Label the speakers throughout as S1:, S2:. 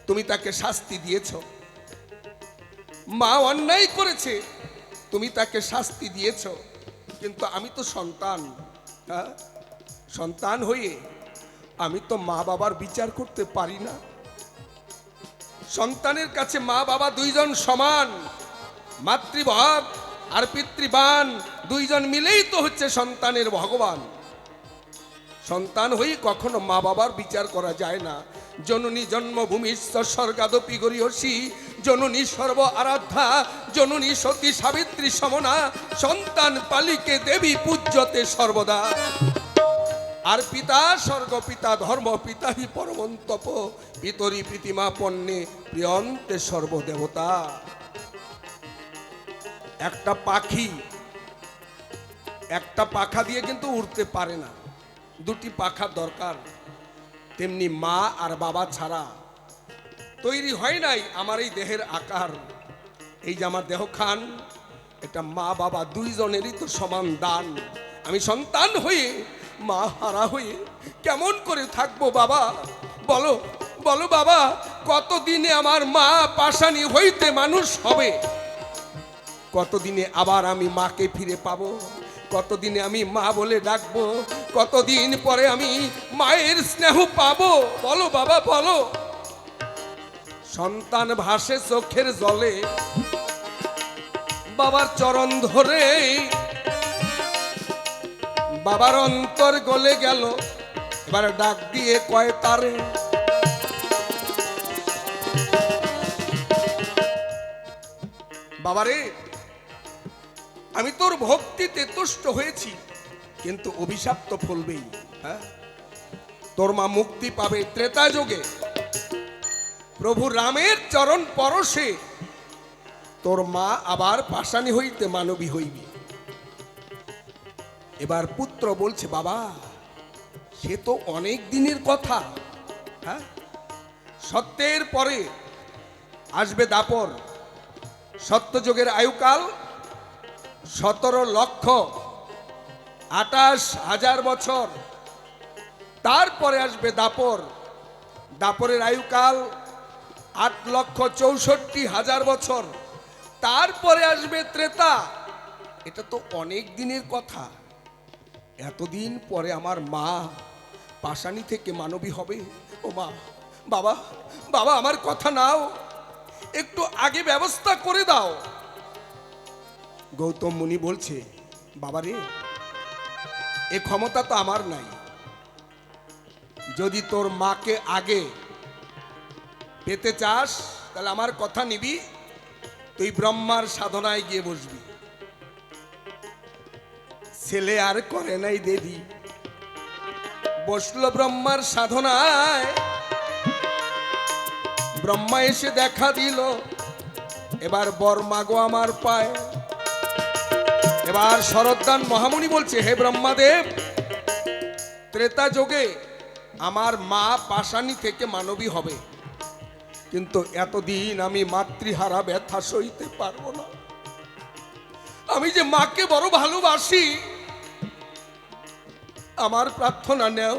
S1: তুমি তাকে শাস্তি দিয়েছ। মা অন্যায় করেছে, তুমি তাকে শাস্তি দিয়েছ। কিন্তু আমি তো সন্তান, হ্যাঁ, সন্তান হয়ে আমি তো মা বাবার বিচার করতে পারি না। সন্তানের কাছে মা বাবা দুইজন সমান। মাতৃভাব আর পিতৃবান দুইজন মিলেই তো হচ্ছে সন্তানের ভগবান। সন্তান হয়ে কখনো মা বাবার বিচার করা যায় না। জননী জন্মভূমি স্বর্গাদপি গরীয়সী, জননী সর্ব আরাধ্যা, জননী সতী সাবিত্রী সমনা, সন্তান পালিকে দেবী পূজ্যতে সর্বদা। আর পিতা স্বর্গ পিতা ধর্ম পিতা হি পরমন্তপ, পিতরি প্রীতিমা পণ্যে প্রিয়ন্তে সর্বদেবতা। একটা পাখি একটা পাখা দিয়ে কিন্তু উড়তে পারে না, দুটি পাখা দরকার। তেমনি মা আর বাবা ছাড়া তৈরি হয় নাই আমার এই দেহের আকার। এই যে আমার দেহ খান, এটা মা বাবা দুইজনেরই তো সমান দান। আমি সন্তান হয়ে মা হারা হয়ে কেমন করে থাকবো বাবা? বলো বলো বাবা, কতদিনে আমার মা পাশানি হইতে মানুষ হবে? কতদিনে আবার আমি মাকে ফিরে পাবো? কতদিনে আমি মা বলে ডাকবো? কতদিন পরে আমি মায়ের স্নেহ পাবো? বলো বাবা বলো। সন্তান ভাসে চোখের জলে, বাবার চরণ ধরে বাবার অন্তর গলে গেল। এবার ডাক দিয়ে কয় তারে, বাবারে আমি তোর ভক্তিতে তুষ্ট হয়েছি, কিন্তু অভিশাপ তো ফলবেই। হ্যাঁ, তোর মা মুক্তি পাবে ত্রেতা যুগে। প্রভু রামের চরণ পরশে তোর মা আবার পাষাণী হইতে মানবী হইবে। এবার পুত্র বলছে, বাবা সে তো অনেক দিনের কথা। হ্যাঁ, সত্যের পরে আসবে দাপর। সত্যযুগের আয়ুকাল 17,28,000 বছর। তারপরে আসবে দাপর। দাপরের আয়ুকাল 8,64,000 বছর। তারপরে আসবে ত্রেতা। এটা তো অনেক দিনের কথা। এতদিন পরে আমার মা পাষাণী থেকে মানবী হবে। ও মা, বাবা বাবা আমার কথা নাও, একটু আগে ব্যবস্থা করে দাও। গৌতম মুনি বলছে, বাবারে এ ক্ষমতা তো আমার নাই। যদি তোর মাকে আগে পেতে চাস তাহলে আমার কথা নিবি, তুই ব্রহ্মার সাধনায় গিয়ে বসবি। ছেলে আর করে নাই দেবী, বসলো ব্রহ্মার সাধনায়। ব্রহ্মা এসে দেখা দিল, এবার বর মাগো আমার পায়। এবার শরদ্দান মহামুনি বলছে, হে ব্রহ্মাদেব, ত্রেতা যুগে আমার মা পাষাণী থেকে মানবী হবে, কিন্তু এতদিন আমি মাতৃহারা ব্যথা সইতে পারবো না। আমি যে মাকে বড় ভালোবাসি, আমার প্রার্থনা নেও,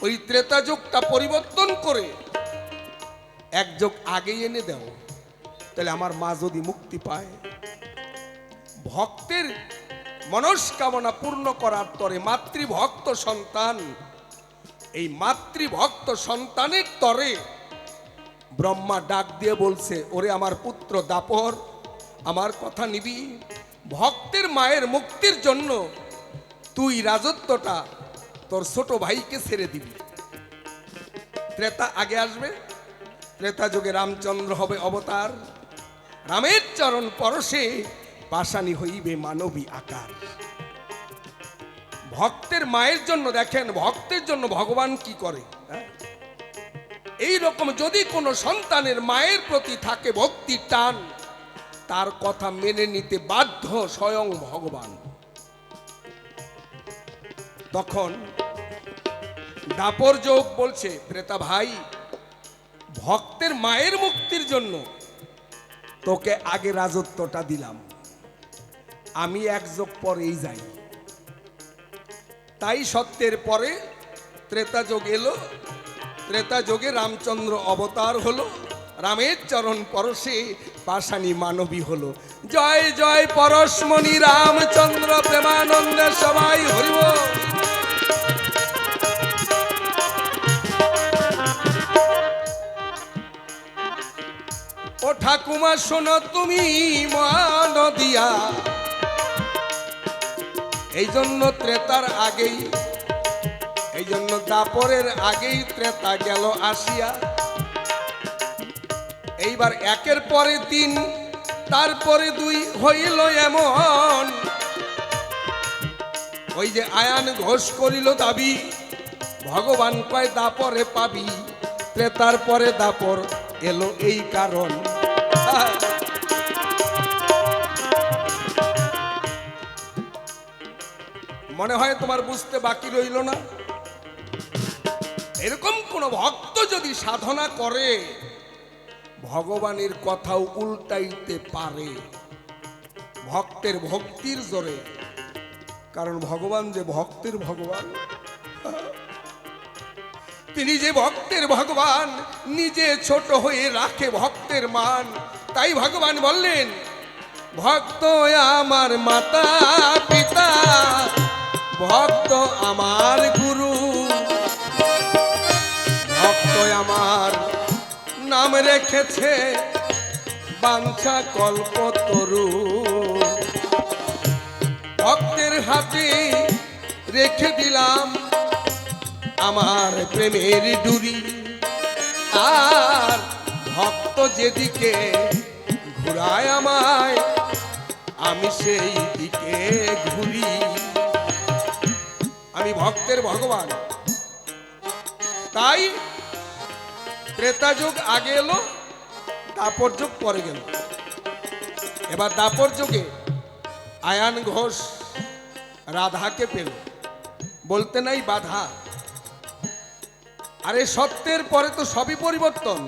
S1: ওই ত্রেতা যুগটা পরিবর্তন করে এক যুগ আগে এনে দাও, তাহলে আমার মা যদি মুক্তি পায়। ভক্তের মনস্কামনা পূর্ণ করার তরে মাতৃভক্ত সন্তান, এই মাতৃভক্ত সন্তানের তরে ব্রহ্মা ডাক দিয়ে বলছে, ওরে আমার পুত্র দাপর, আমার কথা নিবি। ভক্তের মায়ের মুক্তির জন্য তুই রাজত্বটা তোর ছোট ভাইকে ছেড়ে দিবি। ত্রেতা আগে আসবে, ত্রেতা যুগে রামচন্দ্র হবে অবতার। রামের চরণ পরশে পাষাণী হইবে মানবী আকার। ভক্তের মায়ের জন্য দেখেন, ভক্তের জন্য ভগবান কি করে। এই রকম যদি কোনো সন্তানের মায়ের প্রতি থাকে ভক্তি টান, তার কথা মেনে নিতে বাধ্য স্বয়ং ভগবান। তখন দাপর যোগ বলছে, ত্রেতা ভাই, ভক্তের মায়ের মুক্তির জন্য তোকে আগে রাজত্বটা দিলাম, আমি এক যোগ পরেই যাই। তাই সত্যের পরে ত্রেতা যোগ এলো। ত্রেতা যুগে রামচন্দ্র অবতার হলো, রামের চরণ পরশে পাষাণী মানবী হলো। জয় জয় পরশমণি রামচন্দ্র প্রেমানন্দে সবাই হরিব। ও ঠাকুমা শোনো তুমি মান দিয়া, এই জন্য ত্রেতার আগেই, এই জন্য দাপরের আগেই ত্রেতা গেল আসিয়া। এইবার একের পরে তিন, তারপরে দুই হইল এমন, ওই যে আয়ান ঘোষ করিল দাবি, ভগবান কয় দাপরে পাবি, ত্রেতার পরে দাপর এলো এই কারণ। মনে হয় তোমার বুঝতে বাকি রইল না। এরকম কোন ভক্ত যদি সাধনা করে ভগবানের কথাও উল্টাইতে পারে ভক্তের ভক্তির জোরে। কারণ ভগবান যে ভক্তের ভগবান, তিনি যে ভক্তের ভগবান, নিজে ছোট হয়ে রাখে ভক্তের মান। তাই ভগবান বললেন, ভক্ত আমার মাতা পিতা, ভক্ত আমার গুরু, ভক্ত আমার নাম রেখেছে বাঞ্ছা কল্পতরু। ভক্তের হাতে রেখে দিলাম আমার প্রেমের ডুরি, আর ভক্ত যেদিকে ঘুরায় আমায় আমি সেই দিকে ঘুরি। আমি ভক্তের ভগবান। তাই ত্রেতা যুগ আগে এলো, দাপর যুগ পরে গেল। এবার দাপর যুগে আয়ান ঘোষ রাধাকে পেল, বলতে নাই বাধা। আরে সত্যের পরে তো সবই পরিবর্তন।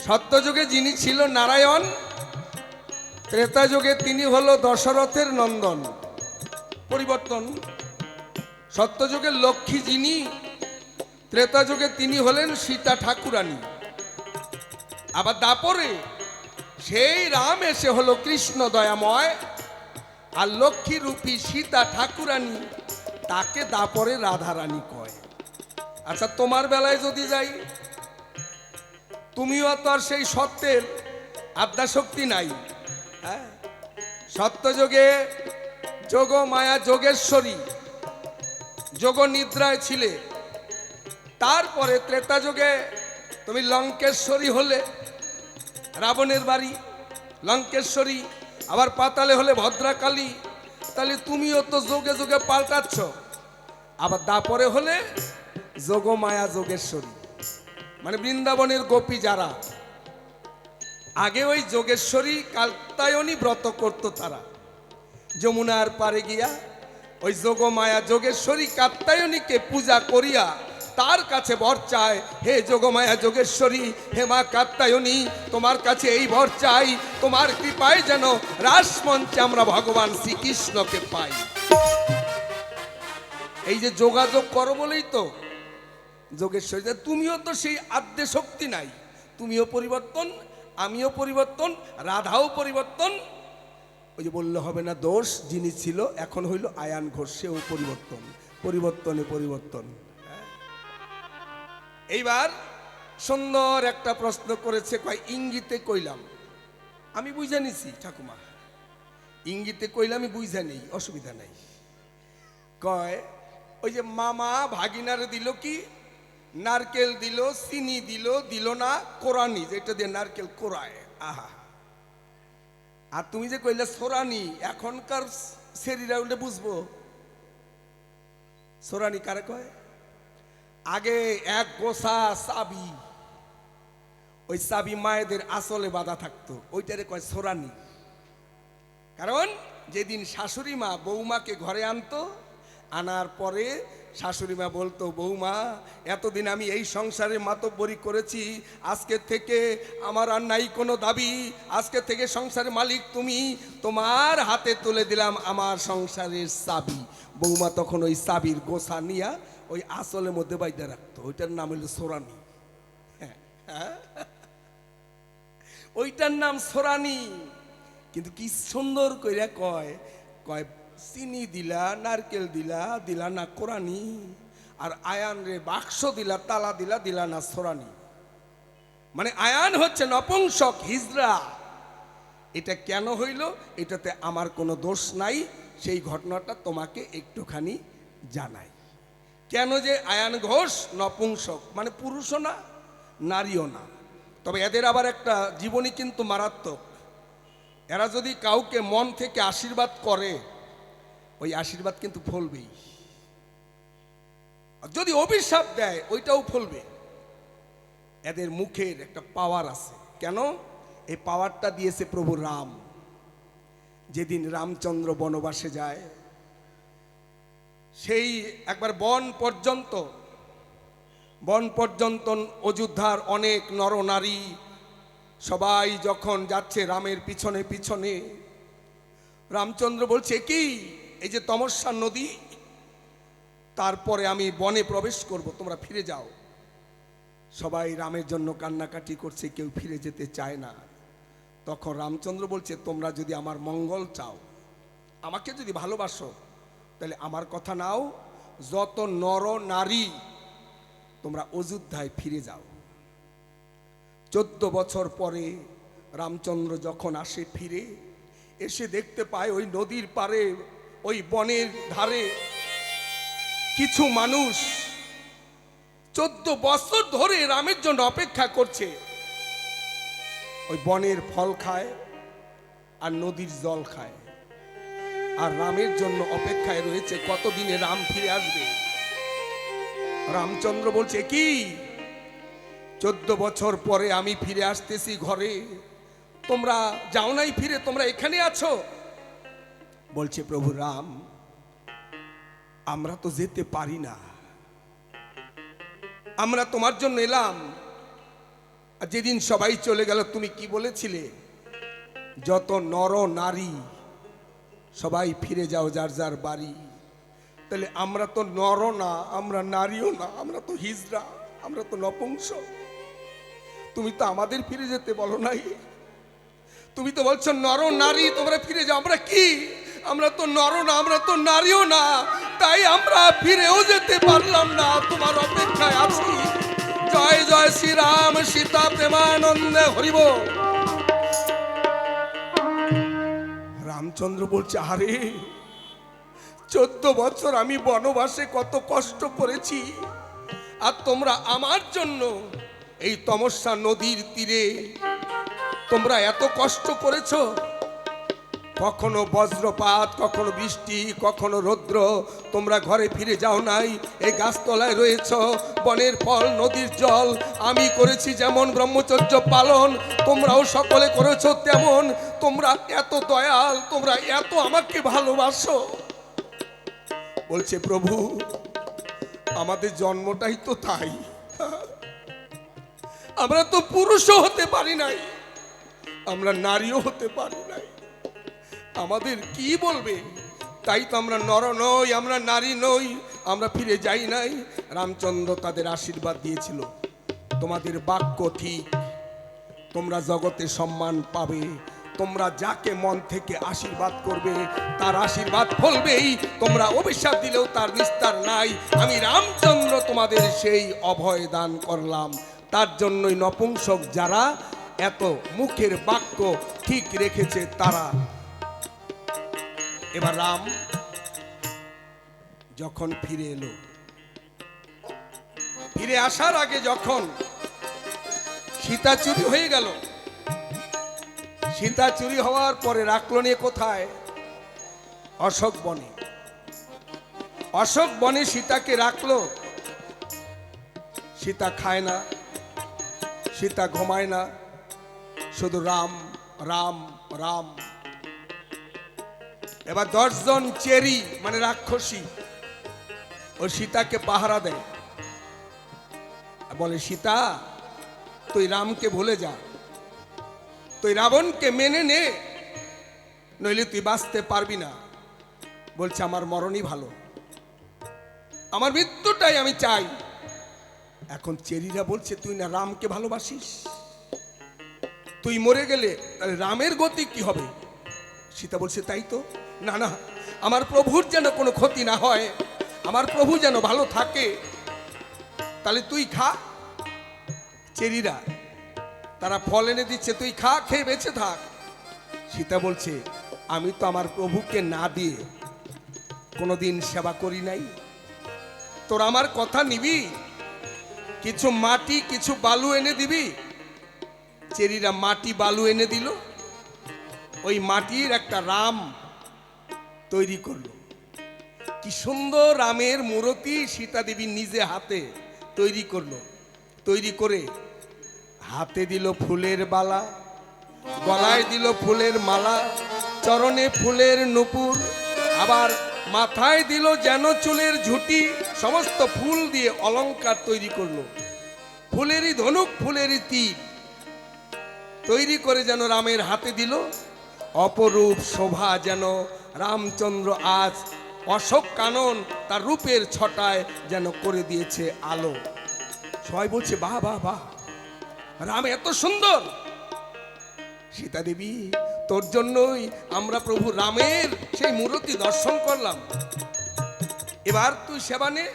S1: সত্য যুগে যিনি ছিল নারায়ণ, ত্রেতা যুগে তিনি হলো দশরথের নন্দন। পরিবর্তন। সত্য যুগের লক্ষ্মী যিনি, ত্রেতা যুগে তিনি হলেন সীতা ঠাকুরানী। আবার দাপরে সেই রাম এসে হলো কৃষ্ণ দয়াময়, আর লক্ষ্মী রূপী সীতা ঠাকুরানী, তাকে দাপরে রাধারানী কয়। আচ্ছা, তোমার বেলায় যদি যাই, তুমিও তো আর সেই সত্যের আদ্যাশক্তি নাই। হ্যাঁ, সত্য যুগে যোগ মায়া যোগেশ্বরী, যোগ নিদ্রায় ছিলে। তারপরে ত্রেতা যুগে তুমি লঙ্কেশ্বরী হলে, রাবণের বাড়ি লঙ্কেশ্বরী। আবার পাতালে হলে ভদ্রাকালী। তাহলে তুমিও তো যোগে যোগে পাল্টাচ্ছ। আবার দাপরে হলে যোগ মায়া যোগেশ্বরী, মানে বৃন্দাবনের গোপী যারা। আগে ওই যোগেশ্বরী কাত্যায়নী ব্রত করত, তারা যমুনার পারে গিয়া ওই যোগ মায়া যোগেশ্বরী কাত্যায়নীকে পূজা করিয়া তার কাছে বর চায়, হে যোগমায়া যোগেশ্বরী, হে মা কাত্যায়নী, তোমার কাছে এই বর চাই, তোমার কৃপায় যেন রাসমঞ্চে আমরা ভগবান শ্রীকৃষ্ণকে পাই। এই যে যোগাযোগ করো বলেই তো যোগেশ্বরী। তুমিও তো সেই আদ্য শক্তি নাই, তুমিও পরিবর্তন, আমিও পরিবর্তন, রাধাও পরিবর্তন। ওই যে বললে হবে না দোষ, যিনি ছিল এখন হইল আয়ান ঘোষ, সেও পরিবর্তন। পরিবর্তনে পরিবর্তন। এইবার সুন্দর একটা প্রশ্ন করেছে, কয় ইঙ্গিতে কইলাম। আমি বুঝা নিছি ঠাকুমা, ইঙ্গিতে কইলাম, আমি বুঝা নেই, অসুবিধা নাই। কয় ওই যে মামা ভাগিনারে দিল কি, নারকেল দিল, চিনি দিল, দিল না কোরআনি, যেটা দিয়ে নারকেল কোরায়। আহা, আর তুমি যে কইলে সোরানি, এখনকার সেরিরা উল্টে বুঝবো সোরানি কারে কয়। আগে এক গোসা চাবি, ওই চাবি মায়েদের আসলে বাঁধা থাকতো, ওইটারে কয় সোরানি। কারণ যেদিন শাশুড়ি মা বৌমাকে ঘরে আনতো, আনার পরে শাশুড়ি মা বলতো, বৌমা এতদিন আমি এই সংসারে মাতব্বরি করেছি, আজকে থেকে আমার আর নাই কোনো দাবি, আজকে থেকে সংসারের মালিক তুমি, তোমার হাতে তুলে দিলাম আমার সংসারের চাবি। বৌমা তখন ওই চাবির গোছা নিয়া ওই আসলের মধ্যে বাইদা রাখতো, ওইটার নাম হইল সোরানি। ওইটার নাম সোরানি। কিন্তু কি সুন্দর কইরা কয়, কয় চিনি দিলা, নারকেল দিলা, দিলা না কোরআনি, আর আয়ান রে বাক্স দিলা, তালা দিলা, দিলা না সোরানি। মানে আয়ান হচ্ছে নপুংসক, হিজড়া। এটা কেন হইল, এটাতে আমার কোনো দোষ নাই, সেই ঘটনাটা তোমাকে একটুখানি জানাই। কেন যে আয়ান ঘোষ নপুংসক, মানে পুরুষও না নারীও না। তবে এদের আবার একটা জীবনী কিন্তু মারাত্মক। এরা যদি কাউকে মন থেকে আশীর্বাদ করে, ওই আশীর্বাদ কিন্তু ফলবেই। যদি অভিশাপ দেয়, ওইটাও ফলবে। এদের মুখের একটা পাওয়ার আছে। কেন? এই পাওয়ারটা দিয়েছে প্রভু রাম। যেদিন রামচন্দ্র বনবাসে যায়, সেই একবার বন পর্যন্ত অযোধ্যার অনেক নরনারী সবাই যখন যাচ্ছে রামের পিছনে পিছনে, রামচন্দ্র বলছে কি, এই যে তমস্যা নদী, তারপরে আমি বনে প্রবেশ করব, তোমরা ফিরে যাও। সবাই রামের জন্য কান্নাকাটি করছে, কেউ ফিরে যেতে চায় না। তখন রামচন্দ্র বলছে, তোমরা যদি আমার মঙ্গল চাও, আমাকে যদি ভালোবাসো, তাহলে আমার কথা নাও, যত নর নারী তোমরা অযোধ্যায় ফিরে যাও। 14 বছর পরে রামচন্দ্র যখন আসে ফিরে, এসে দেখতে পায় ওই নদীর পারে, ওই বনের ধারে কিছু মানুষ 14 বছর ধরে রামের জন্য অপেক্ষা করছে। ওই বনের ফল খায় আর নদীর জল খায়, আর রামের জন্য অপেক্ষায় রয়েছে কতদিনে রাম ফিরে আসবে। রামচন্দ্র বলছে কি, 14 বছর পরে আমি ফিরে আসতেছি ঘরে, তোমরা যাও নাই ফিরে, তোমরা এখানে আছো। বলছে, প্রভু রাম, আমরা তো যেতে পারি না, আমরা তোমার জন্য এলাম। আর যেদিন সবাই চলে গেল, তুমি কি বলেছিলে, যত নর নারী সবাই ফিরে যাও যার যার বাড়ি। তাহলে আমরা তো নর না, আমরা নারীও না, আমরা তো হিজড়া, আমরা তো নপুংসক। তুমি তো আমাদের ফিরে যেতে বলো নাই, তুমি তো বলছো নর নারী তোমরা ফিরে যাও। আমরা কি, আমরা তো নর না, আমরা তো নারীও না, তাই আমরা ফিরেও যেতে পারলাম না, তোমার অপেক্ষায় আছি। জয় জয় শ্রীরাম, সীতা প্রেমানন্দে হরিব। রামচন্দ্র বলছে, আরে 14 বছর আমি বনবাসে কত কষ্ট করেছি, আর তোমরা আমার জন্য এই তমস্যা নদীর তীরে তোমরা এত কষ্ট করেছো। কখনো বজ্রপাত, কখনো বৃষ্টি, কখনো রৌদ্র, তোমরা ঘরে ফিরে যাও নাই, এই গাছতলায় রয়েছ, বনের ফল, নদীর জল। আমি করেছি যেমন ব্রহ্মচর্য পালন, তোমরাও সকলে করেছো তেমন। তোমরা এত দয়াল, তোমরা এত আমাকে ভালোবাসো। বলছে, প্রভু আমাদের জন্মটাই তো তাই, আমরা তো পুরুষও হতে পারি নাই, আমরা নারীও হতে পারি নাই, আমাদের কি বলবে? তাই তো আমরা নর নই, আমরা নারী নই, আমরা ফিরে যাই নাই। রামচন্দ্র তাদের আশীর্বাদ দিয়েছিল, তোমাদের বাক্য ঠিক, তোমরা জগতে সম্মান পাবে, তোমরা যাকে মন থেকে আশীর্বাদ করবে তার আশীর্বাদ ফলবেই, তোমরা অভিশাপ দিলেও তার নিস্তার নাই। আমি রামচন্দ্র তোমাদের সেই অভয় দান করলাম। তার জন্যই নপুংসক যারা এত মুখের বাক্য ঠিক রেখেছে তারা। এবার রাম যখন ফিরে এলো, ফিরে আসার আগে যখন সীতা চুরি হয়ে গেল, সীতা চুরি হওয়ার পরে রাখলো নিয়ে কোথায়? অশোক বনে। অশোক বনে সীতাকে রাখলো। সীতা খায় না, সীতা ঘুমায় না, শুধু রাম রাম রাম। এবার 10 জন চেরি মানে রাক্ষসী ও সীতাকে পাহারা দেয়, বলে, সীতা তুই রামকে ভুলে যা, তুই রাবণকে মেনে নে, নইলে তুই বাঁচতে পারবি না। বলছে, আমার মরণই ভালো, আমার মৃত্যুটাই আমি চাই। এখন চেরিরা বলছে, তুই না রামকে ভালোবাসিস, তুই মরে গেলে তাহলে রামের গতি কি হবে? সীতা বলছে, তাই তো, না না, আমার প্রভুর যেন কোনো ক্ষতি না হয়, আমার প্রভু যেন ভালো থাকে, তাহলে তুই খা। চেরিরা তারা ফল এনে দিচ্ছে, তুই খা, খেয়ে বেঁচে থাক। সীতা বলছে, আমি তো আমার প্রভুকে না দিয়ে কোনোদিন সেবা করি নাই, তোর আমার কথা নিবি, কিছু মাটি কিছু বালু এনে দিবি। চেরিরা মাটি বালু এনে দিল, ওই মাটির একটা রাম তৈরি করলো। কি সুন্দর রামের মূর্তি সীতা দেবী নিজে হাতে তৈরি করলো। তৈরি করে হাতে দিল ফুলের বালা, গলায় দিল ফুলের মালা, চরণে ফুলের নূপুর, আবার মাথায় দিল যেন চুলের ঝুঁটি, সমস্ত ফুল দিয়ে অলংকার তৈরি করলো। ফুলেরই ধনুক, ফুলেরই তীর তৈরি করে যেন রামের হাতে দিল। অপরূপ শোভা যেন রামচন্দ্র আজ অশোক কানন তার রূপের ছটায় যেন করে দিয়েছে আলো। সবাই বলছে, বাহ বাহ বাহ, রাম এত সুন্দর। সীতা দেবী, তোর জন্যই আমরা প্রভু রামের সেই মূর্তি দর্শন করলাম, এবার তুই সেবা নে।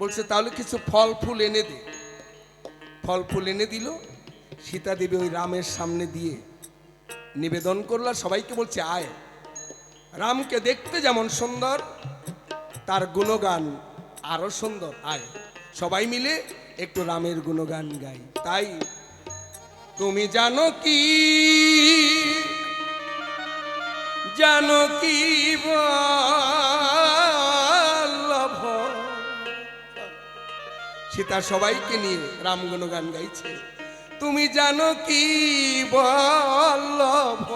S1: বলছে, তাহলে কিছু ফল ফুল এনে দে। ফল ফুল এনে দিল। সীতা দেবী ওই রামের সামনে দিয়ে নিবেদন করল, সবাইকে বলছে, আয়, রামকে দেখতে যেমন সুন্দর তার গুণগান আরো সুন্দর, আয় সবাই মিলে একটু রামের গুণগান গাই। তাই তুমি জানো কি, জানো কি বল্লভ। সীতা সবাইকে নিয়ে রাম গুণগান গাইছে। তুমি জানো কি বল্লভ,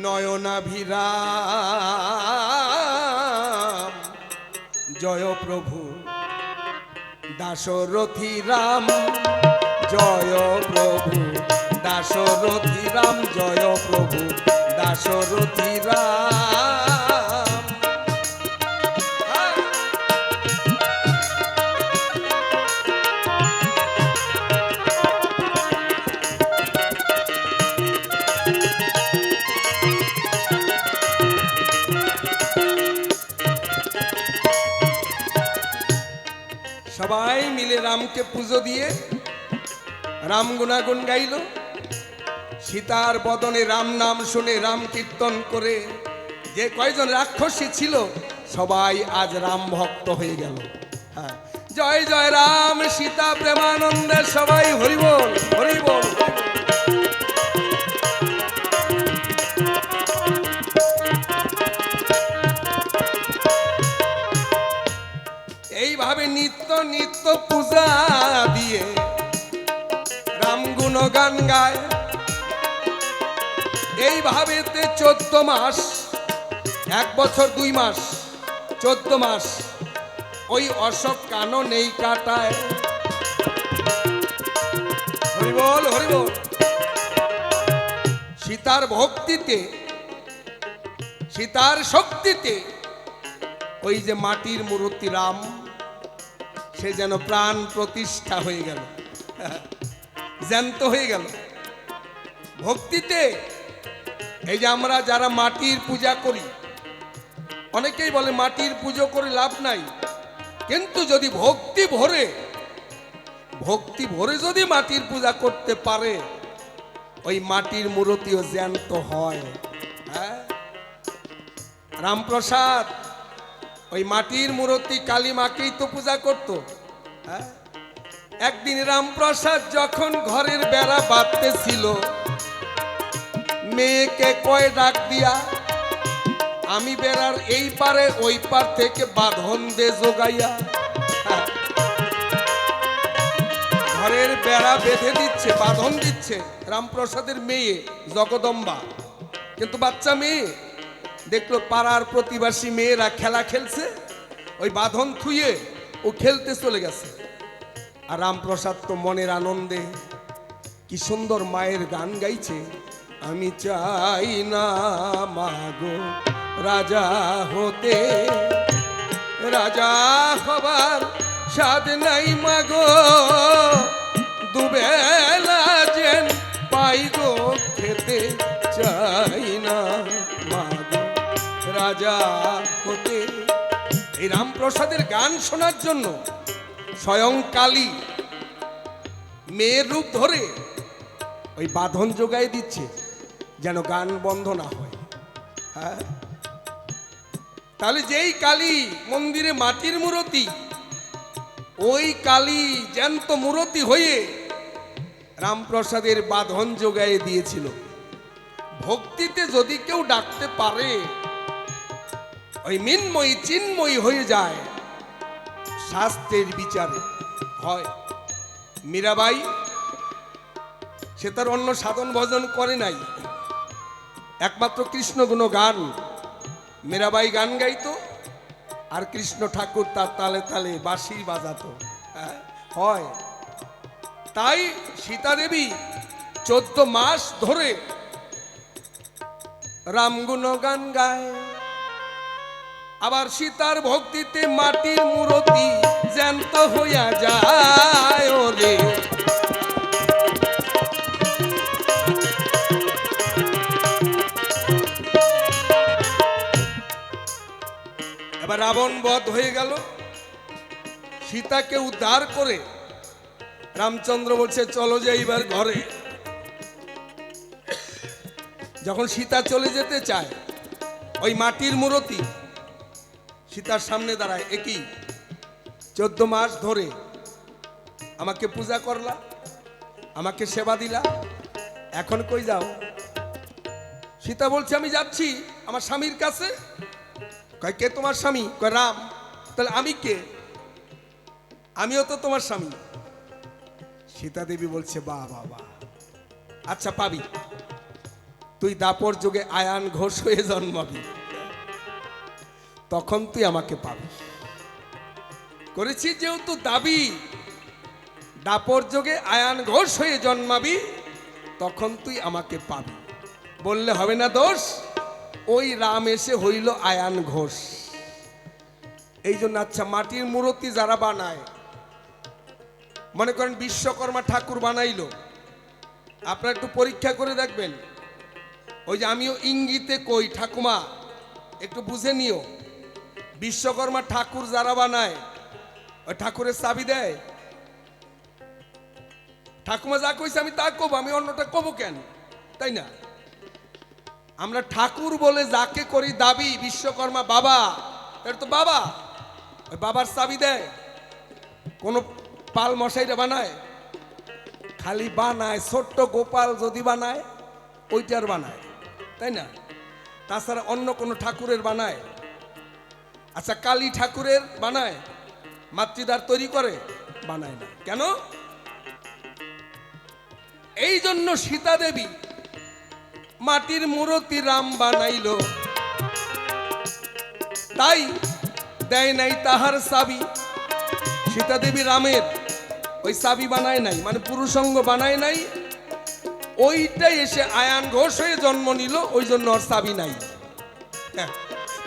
S1: নয়নাভিরাম, জয় প্রভু দাশরথী রাম, জয় প্রভু দাশরথী রাম, জয় প্রভু দাশরথী রাম। সবাই মিলে রামকে পুজো দিয়ে রাম গুণাগুণ গাইল। সীতার বদনে রাম নাম শুনে, রাম কীর্তন করে যে কয়জন রাক্ষসী ছিল সবাই আজ রাম ভক্ত হয়ে গেল। হ্যাঁ, জয় জয় রাম, সীতা প্রেমানন্দে সবাই হরি বল হরি বল। এইভাবে নিত্য নিত্য পূজা দিয়ে রাম গুণগান গায়। এইভাবে 14 মাস, 1 বছর 2 মাস, 14 মাস ওই অশোক কানন এই কাটায়। হরি বল হরি বল। সীতার ভক্তিতে, সীতার শক্তিতে ওই যে মাটির মূর্তি রাম, সে যেন প্রাণ প্রতিষ্ঠা হয়ে গেল, জ্যান্ত হয়ে গেল ভক্তিতে। এই যে আমরা যারা মাটির পূজা করি, অনেকেই বলে মাটির পুজো করে লাভ নাই, কিন্তু যদি ভক্তি ভরে যদি মাটির পূজা করতে পারে, ওই মাটির মূর্তিও জ্যান্ত হয়। হ্যাঁ, রামপ্রসাদ ওই মাটির মূর্তি কালী মাকেই তো পূজা করত। হ্যাঁ, একদিন রামপ্রসাদ যখন ঘরের বেড়া বাঁধতেছিল, মেয়েকে কয় ডাক দিয়া, আমি বেড়ার এই পারে ওই পার থেকে বাঁধন দে জোগাইয়া। ঘরের বেড়া বেঁধে দিচ্ছে, বাঁধন দিচ্ছে রামপ্রসাদের মেয়ে জগদম্বা, কিন্তু বাচ্চা মেয়ে। দেখলো পাড়ার প্রতিবাসী মেয়েরা খেলা খেলছে, ওই বাঁধন থুয়ে ও খেলতে চলে গেছে। আর রামপ্রসাদ তো মনের আনন্দে কি সুন্দর মায়ের গান গাইছে, আমি চাই না মাগো রাজা হতে, রাজা হবার স্বাদ নাই মাগো, দুবেলা যেন পাই গো খেতে চাই না মাগো রাজা হতে। এই রামপ্রসাদের গান শোনার জন্য স্বয়ং কালী মেয়ের রূপ ধরে ওই বাঁধন যোগায় দিচ্ছে যেন গান বন্ধ না হয়। হ্যাঁ, তাহলে যেই কালী মন্দিরে মাটির মূর্তি, ওই কালী জ্যান্ত মূর্তি হয়ে রামপ্রসাদের বাঁধন যোগায় দিয়েছিল। ভক্তিতে যদি কেউ ডাকতে পারে, ওই মিন্ময়ী চিন্ময়ী হয়ে যায় শাস্ত্রের বিচারে হয়। মীরাবাই সে তার অন্য সাধন ভজন করে নাই, একমাত্র কৃষ্ণ গুণ গান মীরাবাই গান গাইতো, আর কৃষ্ণ ঠাকুর তার তালে তালে বাঁশি বাজাতো। হয় তাই সীতা দেবী 14 মাস ধরে রামগুণ গান গায়। আবার সীতার ভক্তিতে মাটির মূর্তি জ্যান্ত হইয়া যায় ওরে। এবার রাবণ বধ হয়ে গেল, সীতাকে উদ্ধার করে রামচন্দ্র বলছে চলো যে এইবার ঘরে। যখন সীতা চলে যেতে চায়, ওই মাটির মূর্তি সীতার সামনে দাঁড়ায়, একই 14 মাস ধরে আমাকে পূজা করলা, আমাকে সেবা দিলা, এখন কই যাও? সীতা বলছে আমি যাচ্ছি আমার স্বামীর কাছে। কয় কে তোমার স্বামী? কয় রাম। তাহলে আমি কে? আমিও তো তোমার স্বামী। সীতা দেবী বলছে বাহ বাহ বাহ, আচ্ছা পাবি, তুই দাপর যুগে আয়ান ঘোষ হয়ে জন্মাবি, তখন তুই আমাকে পাবি। করেছি যেহেতু দাবি, দাপর যুগে আয়ান ঘোষ হয়ে জন্মাবি, তখন তুই আমাকে পাবি। বললে হবে না দোষ, ওই রাম এসে হইল আয়ান ঘোষ। এই জন্য আচ্ছা মাটির মূর্তি যারা বানায়, মনে করেন বিশ্বকর্মা ঠাকুর বানাইলো, আপনারা একটু পরীক্ষা করে দেখবেন। ওই যে আমিও ইঙ্গিতে কই ঠাকুমা একটু বুঝে নিও, বিশ্বকর্মা ঠাকুর যারা বানায় ওই ঠাকুরের চাবি দেয়? ঠাকুমা যা কইছে আমি তা কব, আমি অন্যটা কব কেন? তাই না? আমরা ঠাকুর বলে যাকে করি দাবি বিশ্বকর্মা বাবা, এটা তো বাবা, ওই বাবার চাবি দেয়? কোন পাল মশাইরা বানায়? খালি বানায় ছোট্ট গোপাল যদি বানায় ওইটার বানায়, তাই না? তাছাড়া অন্য কোনো ঠাকুরের বানায়? আচ্ছা কালী ঠাকুরের বানায়? মাতৃদ্বার তৈরি করে? বানায় না। কেন? এই জন্য সীতা দেবী মাটির মূর্তি রাম বানাইল, তাই দেয় নাই তাহার চাবি। সীতা দেবী রামের ওই চাবি বানায় নাই, মানে পুরুষাঙ্গ বানায় নাই, ওইটাই এসে আয়ান ঘোষ হয়ে জন্ম নিল, ওই জন্য ওর চাবি নাই।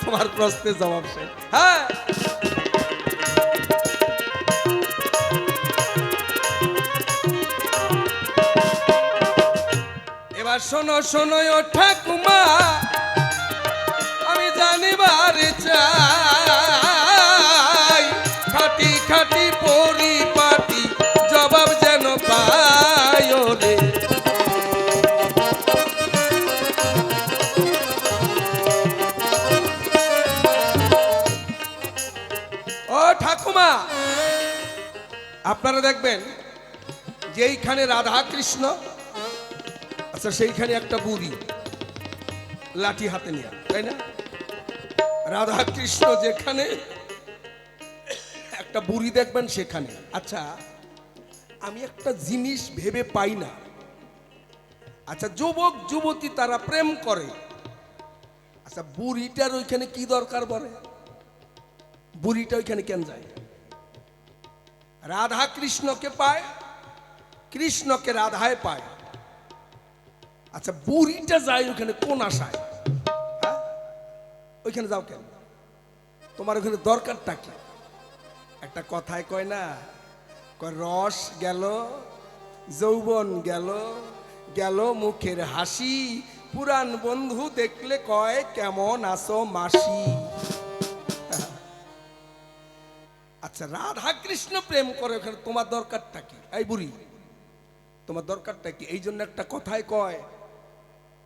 S1: তোমার প্রশ্নের জবাব সে। হ্যাঁ, এবার শোনো শোনো ও ঠাকুমা, আমি জানিবার চাই, খাটি খাটি পরিপাটি জবাব যেন পাই রে। ও ঠাকুমা, আপনারা দেখবেন যেইখানে রাধা কৃষ্ণ, আচ্ছা সেইখানে একটা বুড়ি লাঠি হাতে নিয়ে, তাই না? রাধা কৃষ্ণ যেখানে একটা বুড়ি দেখবেন সেখানে। আচ্ছা আমি একটা জিনিস ভেবে পাই না, আচ্ছা যুবক যুবতী তারা প্রেম করে, আচ্ছা বুড়িটার ওইখানে কি দরকার বলে? বুড়িটা ওইখানে কেন যায়? রাধা কৃষ্ণকে পায়, কৃষ্ণকে রাধায় পায়, আচ্ছা বুড়িটা যায় ওখানে কোন আশায়? হ্যাঁ, ওইখানে যাও কেন? তোমার ওখানে দরকারটা কি? একটা কথায় কয় না, কয় রস গেল, যৌবন গেল, গেল মুখের হাসি, পুরান বন্ধু দেখলে কয় কেমন আছো মাসি। আচ্ছা, রাধা কৃষ্ণ প্রেম করে, ওখানে তোমার দরকারটা কি? এই বুড়ি, তোমার দরকারটা কি? এই জন্য একটা কথায় কয়,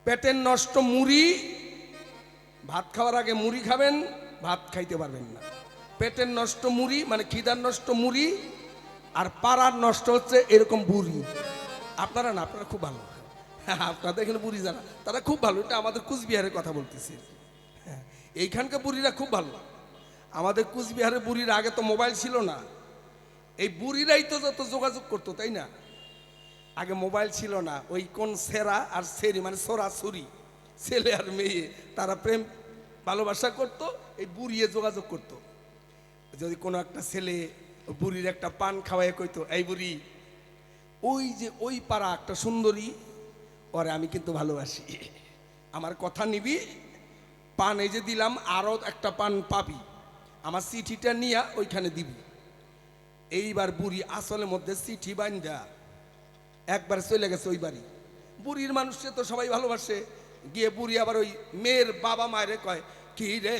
S1: পেটের নষ্ট মুড়ি, ভাত খাওয়ার আগে মুড়ি খাবেন, ভাত খাইতে পারবেন না। পেটের নষ্ট মুড়ি মানে খিদার নষ্ট মুড়ি, আর পাড়ার নষ্ট হচ্ছে এরকম বুড়ি। আপনারা না, আপনারা খুব ভালো, আপনাদের এখানে বুড়ি যারা, তারা খুব ভালো। এটা আমাদের কুচবিহারের কথা বলতেছি। হ্যাঁ, এইখানকার বুড়িরা খুব ভালো। আমাদের কুচবিহারের বুড়ির আগে তো মোবাইল ছিল না, এই বুড়িরাই তো যত যোগাযোগ করতো, তাই না? আগে মোবাইল ছিল না, ওই কোন সেরা আর সেরি মানে সোরা সুরি, ছেলে আর মেয়ে, তারা প্রেম ভালোবাসা করতো, এই বুড়িয়ে যোগাযোগ করতো। যদি কোনো একটা ছেলে বুড়ির একটা পান খাওয়াই কইতো, এই বুড়ি, ওই যে ওই পাড়া একটা সুন্দরী, ওরে আমি কিন্তু ভালোবাসি, আমার কথা নিবি, পান এই যে দিলাম, আরও একটা পান পাবি, আমার চিঠিটা নিয়ে ওইখানে দিবি। এইবার বুড়ি আসলের মধ্যে চিঠি বান্ধা একবার চলে গেছে ওই বাড়ি। বুড়ির মানুষকে তো সবাই ভালোবাসে, গিয়ে বুড়ি আবার ওই মেয়ের বাবা মায়েরে কয়, কি রে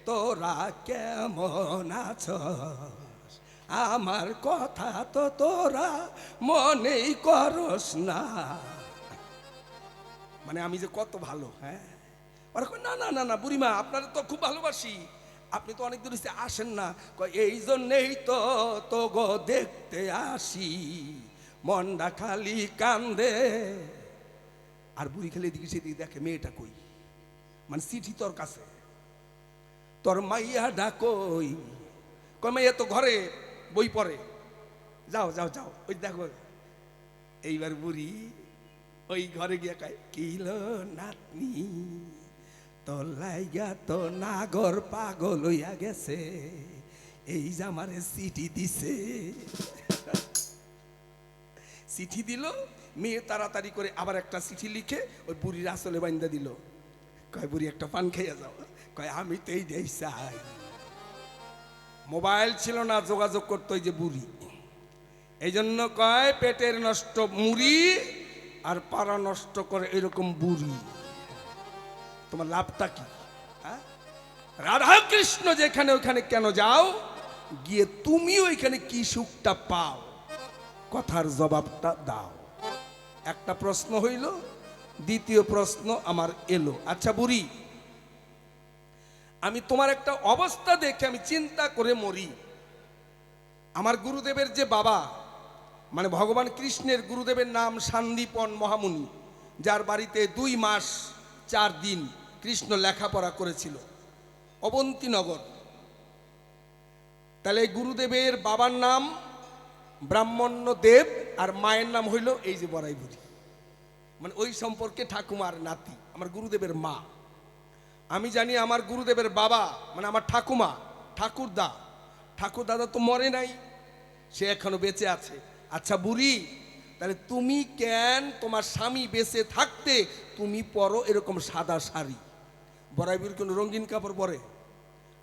S1: তোরা কেমন আছস, আমার কথা তো তোরা মনেই করস না। মানে আমি যে কত ভালো। হ্যাঁ, ওরা কয়, না না না না বুড়িমা, আপনারা তো খুব ভালোবাসি, আপনি তো অনেক দূর আসেন না। কয়, এই জন্যেই তো তো গো দেখতে আসি, মনটা খালি কান্দে। আর বুড়ি খালি এদিকে সেদিকে দেখে, মেয়েটা কই, মানে চিঠি তোর কাছে, তোর মাইয়াটা কই? কয়, মাইয়া তো ঘরে বই পড়ে, যাও যাও যাও, ওই দেখো। এইবার বুড়ি ওই ঘরে গিয়া কয়, কিলো নাতনি, তোর লাইগা তো নাগর পাগল হইয়া গেছে, এই যে আমারে চিঠি দিছে। চিঠি দিল, মেয়ে তাড়াতাড়ি করে আবার একটা চিঠি লিখে ওই বুড়ির আসলে বান্ধা দিল। কয়, বুড়ি একটা পান খাইয়া যাও। কয়, আমি তো এইটাই চাই। মোবাইল ছিল না, যোগাযোগ করতো ওই যে বুড়ি। এই জন্য কয়, পেটের নষ্ট মুড়ি আর পাড়া নষ্ট করে এরকম বুড়ি। তোমার লাভটা কি? হ্যাঁ, রাধা কৃষ্ণ যেখানে ওইখানে কেন যাও, গিয়ে তুমি ওইখানে কি সুখটা পাও, কথার জবাবটা দাও। একটা প্রশ্ন হইল, দ্বিতীয় প্রশ্ন আমার এলো, আচ্ছা বুড়ি, আমি তোমার একটা অবস্থা দেখে আমি চিন্তা করে মরি। আমার গুরুদেবের যে বাবা, মানে ভগবান কৃষ্ণের গুরুদেবের নাম শান্তিপন মহামুনি, যার বাড়িতে 2 মাস 4 দিন কৃষ্ণ লেখাপড়া করেছিল, অবন্তীনগর। তাহলে এই গুরুদেবের বাবার নাম ব্রাহ্মণ্য দেব, আর মায়ের নাম হইল এই যে বড়াই বুড়ি, মানে ওই সম্পর্কে ঠাকুমার নাতি, আমার গুরুদেবের মা। আমি জানি আমার গুরুদেবের বাবা মানে আমার ঠাকুমা, ঠাকুরদা, ঠাকুরদাদা তো মরে নাই, সে এখনো বেঁচে আছে। আচ্ছা বুড়ি, তাহলে তুমি কেন তোমার স্বামী বেঁচে থাকতে তুমি পরো এরকম সাদা শাড়ি? বড়াই বুড়ি কোনো রঙিন কাপড় পরে?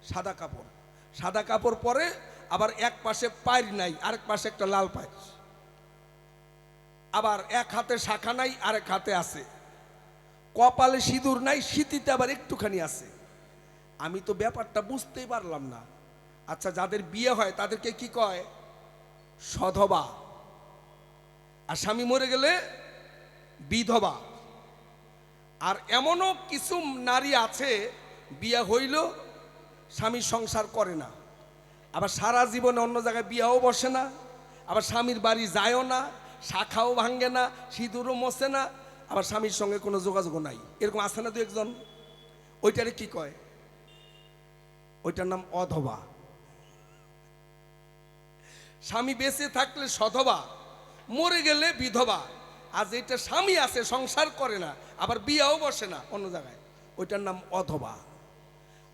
S1: সাদা কাপড়, সাদা কাপড় পরে, আবার এক পাশে পায়ের নাই, আরেক পাশে একটা লাল পায়ের, আবার এক হাতে শাখা নাই, আরেক হাতে আছে, কপালে সিঁদুর নাই, শীতিতে আবার একটুখানি আছে। আমি তো ব্যাপারটা বুঝতেই পারলাম না। আচ্ছা, যাদের বিয়ে হয় তাদেরকে কি কয়? সধবা। আর স্বামী মরে গেলে বিধবা। আর এমনও কিছু নারী আছে, বিয়ে হইল স্বামী সংসার করে না, আবার সারা জীবনে অন্য জায়গায় বিয়েও বসে না, আবার স্বামীর বাড়ি যায়ও না, শাখাও ভাঙ্গে না, সিঁদুরও মোছে না, আবার স্বামীর সঙ্গে কোনো যোগাযোগও নাই। এরকম আছে না 2-1 জন? ওইটারে কি কয়? ওইটার নাম অধবা। স্বামী বেঁচে থাকলে সধবা, মরে গেলে বিধবা। আর যেটা স্বামী আছে সংসার করে না, আবার বিয়েও বসে না অন্য জায়গায়, ওইটার নাম অধবা।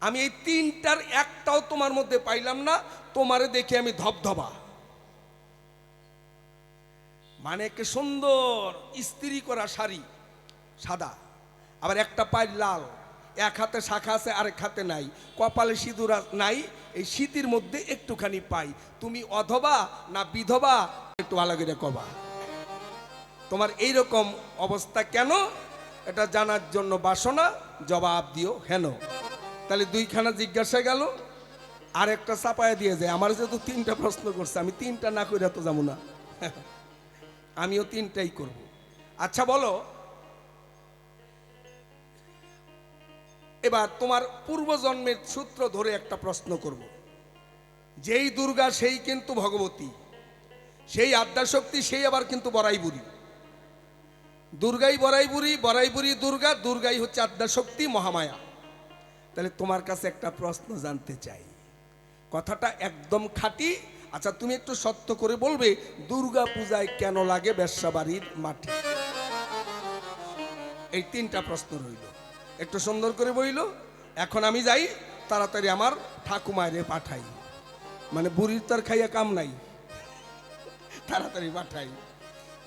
S1: আমি এই 3টার একটাও তোমার মধ্যে পাইলাম না। তোমারে দেখে আমি ধবধবা, মানে একটা সুন্দর ইস্ত্রি করা শাড়ি সাদা, আবার একটা পায়ের লাল, এক হাতে শাখা আছে আরেক হাতে নাই, কপালে সিঁদুর নাই, এই শীতের মধ্যে একটুখানি পাই, তুমি অধবা না বিধবা একটু ভালো করে কবা। তোমার এইরকম অবস্থা কেন, এটা জানার জন্য বাসনা, জবাব দিও হেন। তাহলে দুইখানা জিজ্ঞাসা গেল, আর একটা চাপায় দিয়ে যায়। আমার যেহেতু তিনটা প্রশ্ন করছে, আমি তিনটা না করে তো যাবো না, আমিও তিনটাই করব। আচ্ছা বলো, এবার তোমার পূর্বজন্মের সূত্র ধরে একটা প্রশ্ন করব। যেই দুর্গা সেই কিন্তু ভগবতী, সেই আদ্যাশক্তি, সেই আবার কিন্তু বড়াই বুড়ি। দুর্গাই বড়াই বুড়ি, বড়াই বুড়ি দুর্গা, দুর্গাই হচ্ছে আদ্যাশক্তি মহামায়া। তাহলে তোমার কাছে একটা প্রশ্ন জানতে চাই, কথাটা একদম খাঁটি। আচ্ছা তুমি একটু সত্য করে বলবে, দুর্গা পূজায় কেন লাগে বেশ্যাবাড়ির মাটি? এই তিনটা প্রশ্ন রইল, একটু সুন্দর করে বইল। এখন আমি যাই, তাড়াতাড়ি আমার ঠাকুমারে পাঠাই, মানে বুড়ির তার খাইয়া কাম নাই, তাড়াতাড়ি পাঠাই।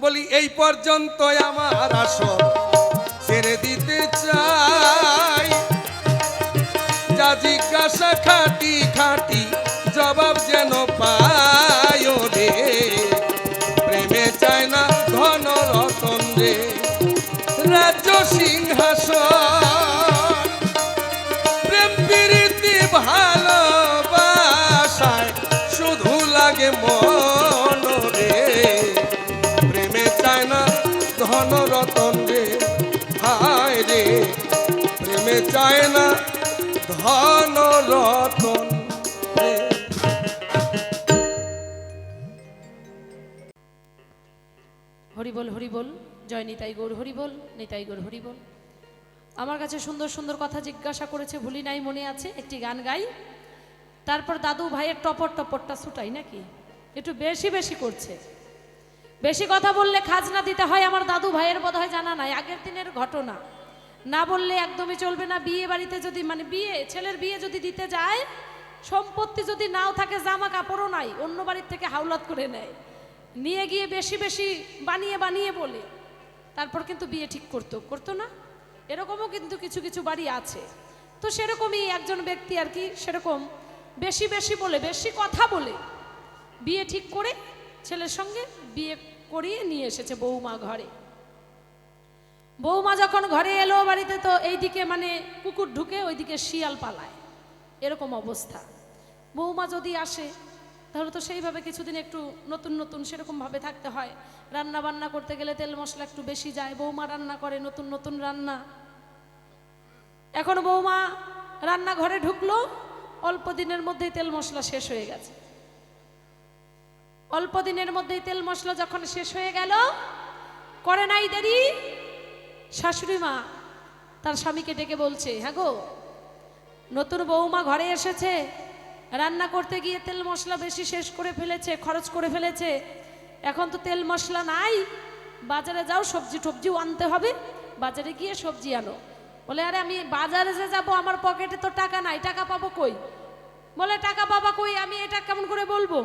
S1: বলি এই পর্যন্ত আমার আসর ছেড়ে দিতে চাই, যা জিজ্ঞাসা খাটি খাটি জবাব যেন পায় রে, প্রেমে চায় না ধন রতন রে, রাজ্য সিংহাসন, প্রেম প্রীতি ভালোবাসায় শুধু লাগে মন রে, প্রেমে চায় না ধন রতন রে, হায় রে প্রেমে চায় না ধন রতন রে।
S2: হরিবল হরিবল, জয় নিতাই গৌর হরিবল, নিতাই গৌর হরিবল। আমার কাছে সুন্দর সুন্দর কথা জিজ্ঞাসা করেছে, ভুলি নাই, মনে আছে। একটি গান গাই, তারপর দাদু ভাইয়ের টপর টপরটা ছুটাই নাকি, একটু বেশি বেশি করছে। বেশি কথা বললে খাজনা দিতে হয়, আমার দাদু ভাইয়ের বোধহয় জানা নাই আগের দিনের ঘটনা, না বললে একদমই চলবে না। বিয়ে বাড়িতে যদি, মানে বিয়ে, ছেলের বিয়ে যদি দিতে যায়, সম্পত্তি যদি নাও থাকে, জামা কাপড়ও নাই, অন্য বাড়ির থেকে হাওলাত করে নেয়, নিয়ে গিয়ে বেশি বেশি বানিয়ে বানিয়ে বলে, তারপর কিন্তু বিয়ে ঠিক করতো না। এরকমও কিন্তু কিছু কিছু বাড়ি আছে। তো সেরকমই একজন ব্যক্তি আর কি, সেরকম বেশি বেশি বলে, বেশি কথা বলে বিয়ে ঠিক করে ছেলের সঙ্গে বিয়ে করিয়ে নিয়ে এসেছে বৌমা ঘরে। বৌমা যখন ঘরে এলো বাড়িতে, তো এইদিকে মানে কুকুর ঢুকে, ওইদিকে শিয়াল পালায়, এরকম অবস্থা। বৌমা যদি আসে তাহলে তো সেইভাবে কিছুদিন একটু নতুন নতুন সেরকমভাবে থাকতে হয়। রান্না বান্না করতে গেলে তেল মশলা একটু বেশি যায়, বৌমা রান্না করে নতুন নতুন রান্না। এখন বৌমা রান্নাঘরে ঢুকলো, অল্প দিনের মধ্যেই তেল মশলা শেষ হয়ে গেছে। অল্প দিনের মধ্যেই তেল মশলা যখন শেষ হয়ে গেল, করে নাই দেরি, শাশুড়ি মা তার স্বামীকে ডেকে বলছে, হ্যাঁ গো, নতুন বৌমা ঘরে এসেছে, রান্না করতে গিয়ে তেল মশলা বেশি শেষ করে ফেলেছে, খরচ করে ফেলেছে, এখন তো তেল মশলা নাই, বাজারে যাও, সবজি টবজিও আনতে হবে, বাজারে গিয়ে সবজি আনো। বলে আরে আমি বাজারে যে যাবো, আমার পকেটে তো টাকা নাই, টাকা পাবো কই? বলে টাকা পাবা কই, আমি এটা কেমন করে বলবো?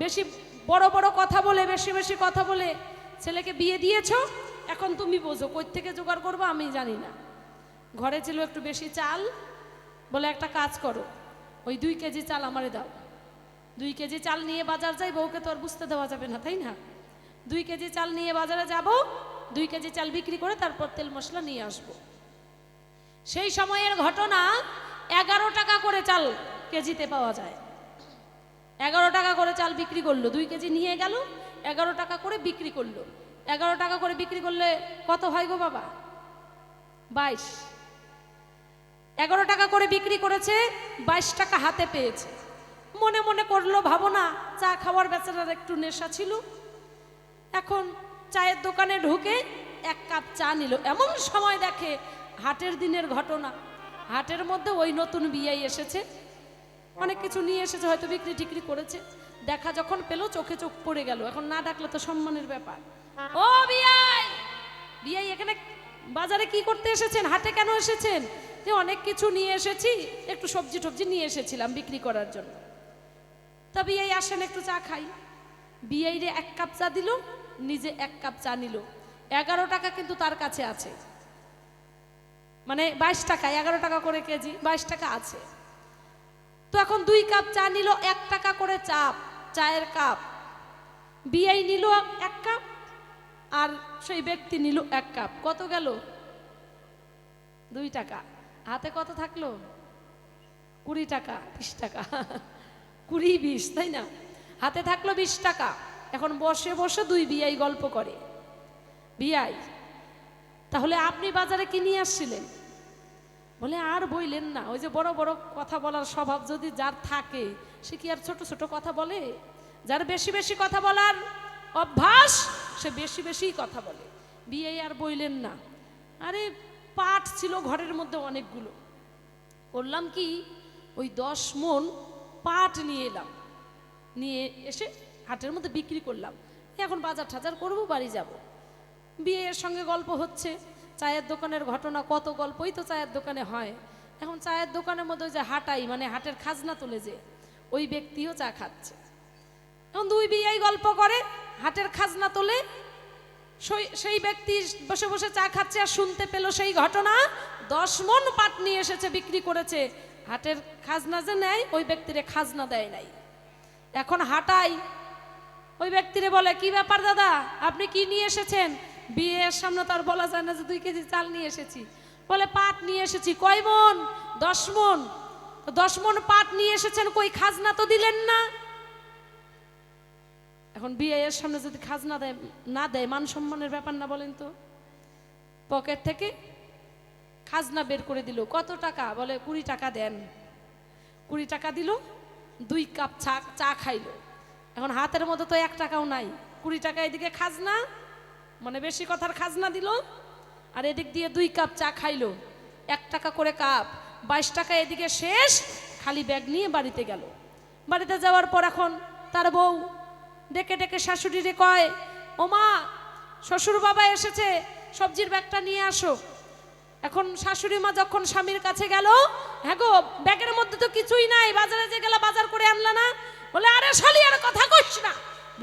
S2: বেশি বড় বড় কথা বলে, বেশি বেশি কথা বলে ছেলেকে বিয়ে দিয়েছো, এখন তুমি বোঝো, কই থেকে জোগাড় করবো আমি জানি না। ঘরে ছিল একটু বেশি চাল, বলে একটা কাজ করো, ওই 2 কেজি চাল আমারে দাও। 2 কেজি চাল নিয়ে বাজার যাই, বউকে তো আর বুঝতে দেওয়া যাবে না, তাই না? 2 কেজি চাল নিয়ে বাজারে যাব, 2 কেজি চাল বিক্রি করে তারপর তেল মশলা নিয়ে আসব। সেই সময়ের ঘটনা, 11 টাকা করে চাল কেজিতে পাওয়া যায়। 11 টাকা করে চাল বিক্রি করলো, 2 কেজি নিয়ে গেল, 11 টাকা করে বিক্রি করলো। 11 টাকা করে বিক্রি করলে কত হয় গো বাবা? 22। 11 টাকা করে বিক্রি করেছে, 22 টাকা হাতে পেয়েছে। মনে মনে করলো, ভাবনা, চা খাওয়ার বেচারার একটু নেশা ছিল, এখন চায়ের দোকানে ঢুকে 1 কাপ চা নিল। এমন সময় দেখে, হাটের দিনের ঘটনা, হাটের মধ্যে ওই নতুন বিয়াই এসেছে, অনেক কিছু নিয়ে এসেছে, হয়তো বিক্রি টিক্রি করেছে। দেখা যখন পেলো, চোখে চোখ পড়ে গেল। এখন না ডাকলে তো সম্মানের ব্যাপার। ও বিয়াই, বিয়াই এখানে বাজারে কি করতে এসেছেন, হাটে কেন এসেছেন? যে অনেক কিছু নিয়ে এসেছি, একটু সবজি টবজি নিয়ে এসেছিলাম বিক্রি করার জন্য। তা বিয়াই আসেন, একটু চা খাই। বিয়াই রে 1 কাপ চা দিল, নিজে 1 কাপ চা নিল। 11 টাকা কিন্তু তার কাছে আছে। মানে 22 টাকা, 11 টাকা করে কেজি, 22 টাকা আছে। তো এখন 2 কাপ চা নিল, 1 টাকা করে চায়ের কাপ। বিআই নিল 1 কাপ, আর সেই ব্যক্তি নিল 1 কাপ। কত গেল? 2 টাকা। হাতে কত থাকলো? 20 টাকা, 20 টাকা, 20, 20, তাই না? হাতে থাকলো 20 টাকা। এখন বসে বসে 2 বিআই গল্প করে। বিআই, তাহলে আপনি বাজারে কি নিয়ে আসছিলেন? বলে, আর বইলেন না, ওই যে বড় বড় কথা বলার স্বভাব যদি যার থাকে, সে কি আর ছোট ছোট কথা বলে? যার বেশি বেশি কথা বলার অভ্যাস, সে বেশি বেশি কথা বলে। বিআই আর বইলেন না, আরে পাট ছিল ঘরের মধ্যে অনেকগুলো, করলাম কি, ওই 10 মণ পাট নিয়ে এলাম, নিয়ে এসে হাটের মধ্যে বিক্রি করলাম। এখন বাজার টাজার করবো, বাড়ি যাব। বিয়ের সঙ্গে গল্প হচ্ছে, চায়ের দোকানের ঘটনা, কত গল্পই তো চায়ের দোকানে হয়। এখন চায়ের দোকানের মধ্যে যে হাটাই, মানে হাটের খাজনা তুলে যে ওই ব্যক্তিও চা খাচ্ছে। এখন 2 বিআই গল্প করে, হাটের খাজনা তোলে, সেই ব্যক্তি বসে বসে চা খাচ্ছে, আর শুনতে পেল সেই ঘটনা, 10 মণ পাট নিয়ে এসেছে, বিক্রি করেছে। হাটের খাজনা যে নেয়, ওই ব্যক্তিরে খাজনা দেয় নাই। এখন হাটাই ওই ব্যক্তিরে বলে, কি ব্যাপার দাদা, আপনি কি নিয়ে এসেছেন? বিয়ের সামনে তার বলা যায় না যে 2 কেজি চাল নিয়ে এসেছি। বলে, পাট নিয়ে এসেছি। কয় মণ? 10 মণ। 10 মণ পাট নিয়ে এসেছেন, কই খাজনা তো দিলেন না। এখন বিয়ের সামনে যদি খাজনা দেয় না দেয়, মান সম্মানের ব্যাপার না, বলেন তো? পকেট থেকে খাজনা বের করে দিল। কত টাকা? বলে 20 টাকা দেন। 20 টাকা দিল, 2 কাপ চা খাইলো। এখন হাতের মধ্যে তো 1 টাকাও নাই। 20 টাকা এদিকে খাজনা, মানে বেশি কথার খাজনা দিল, আর এদিক দিয়ে 2 কাপ চা খাইলো, 1 টাকা করে কাপ, 22 টাকা এদিকে শেষ। খালি ব্যাগ নিয়ে বাড়িতে গেল। বাড়িতে যাওয়ার পর এখন তার বউ ডেকে ডেকে শাশুড়িরে কয়, ও মা, শ্বশুর বাবা এসেছে, সবজির ব্যাগটা নিয়ে আসো। এখন শাশুড়ি মা যখন স্বামীর কাছে গেল, হ্যাঁ গো, ব্যাগের মধ্যে তো কিছুই নাই, বাজারে যে গেলা বাজার করে আনলা না। বলে, আরে শালি, আর কথা কইস না,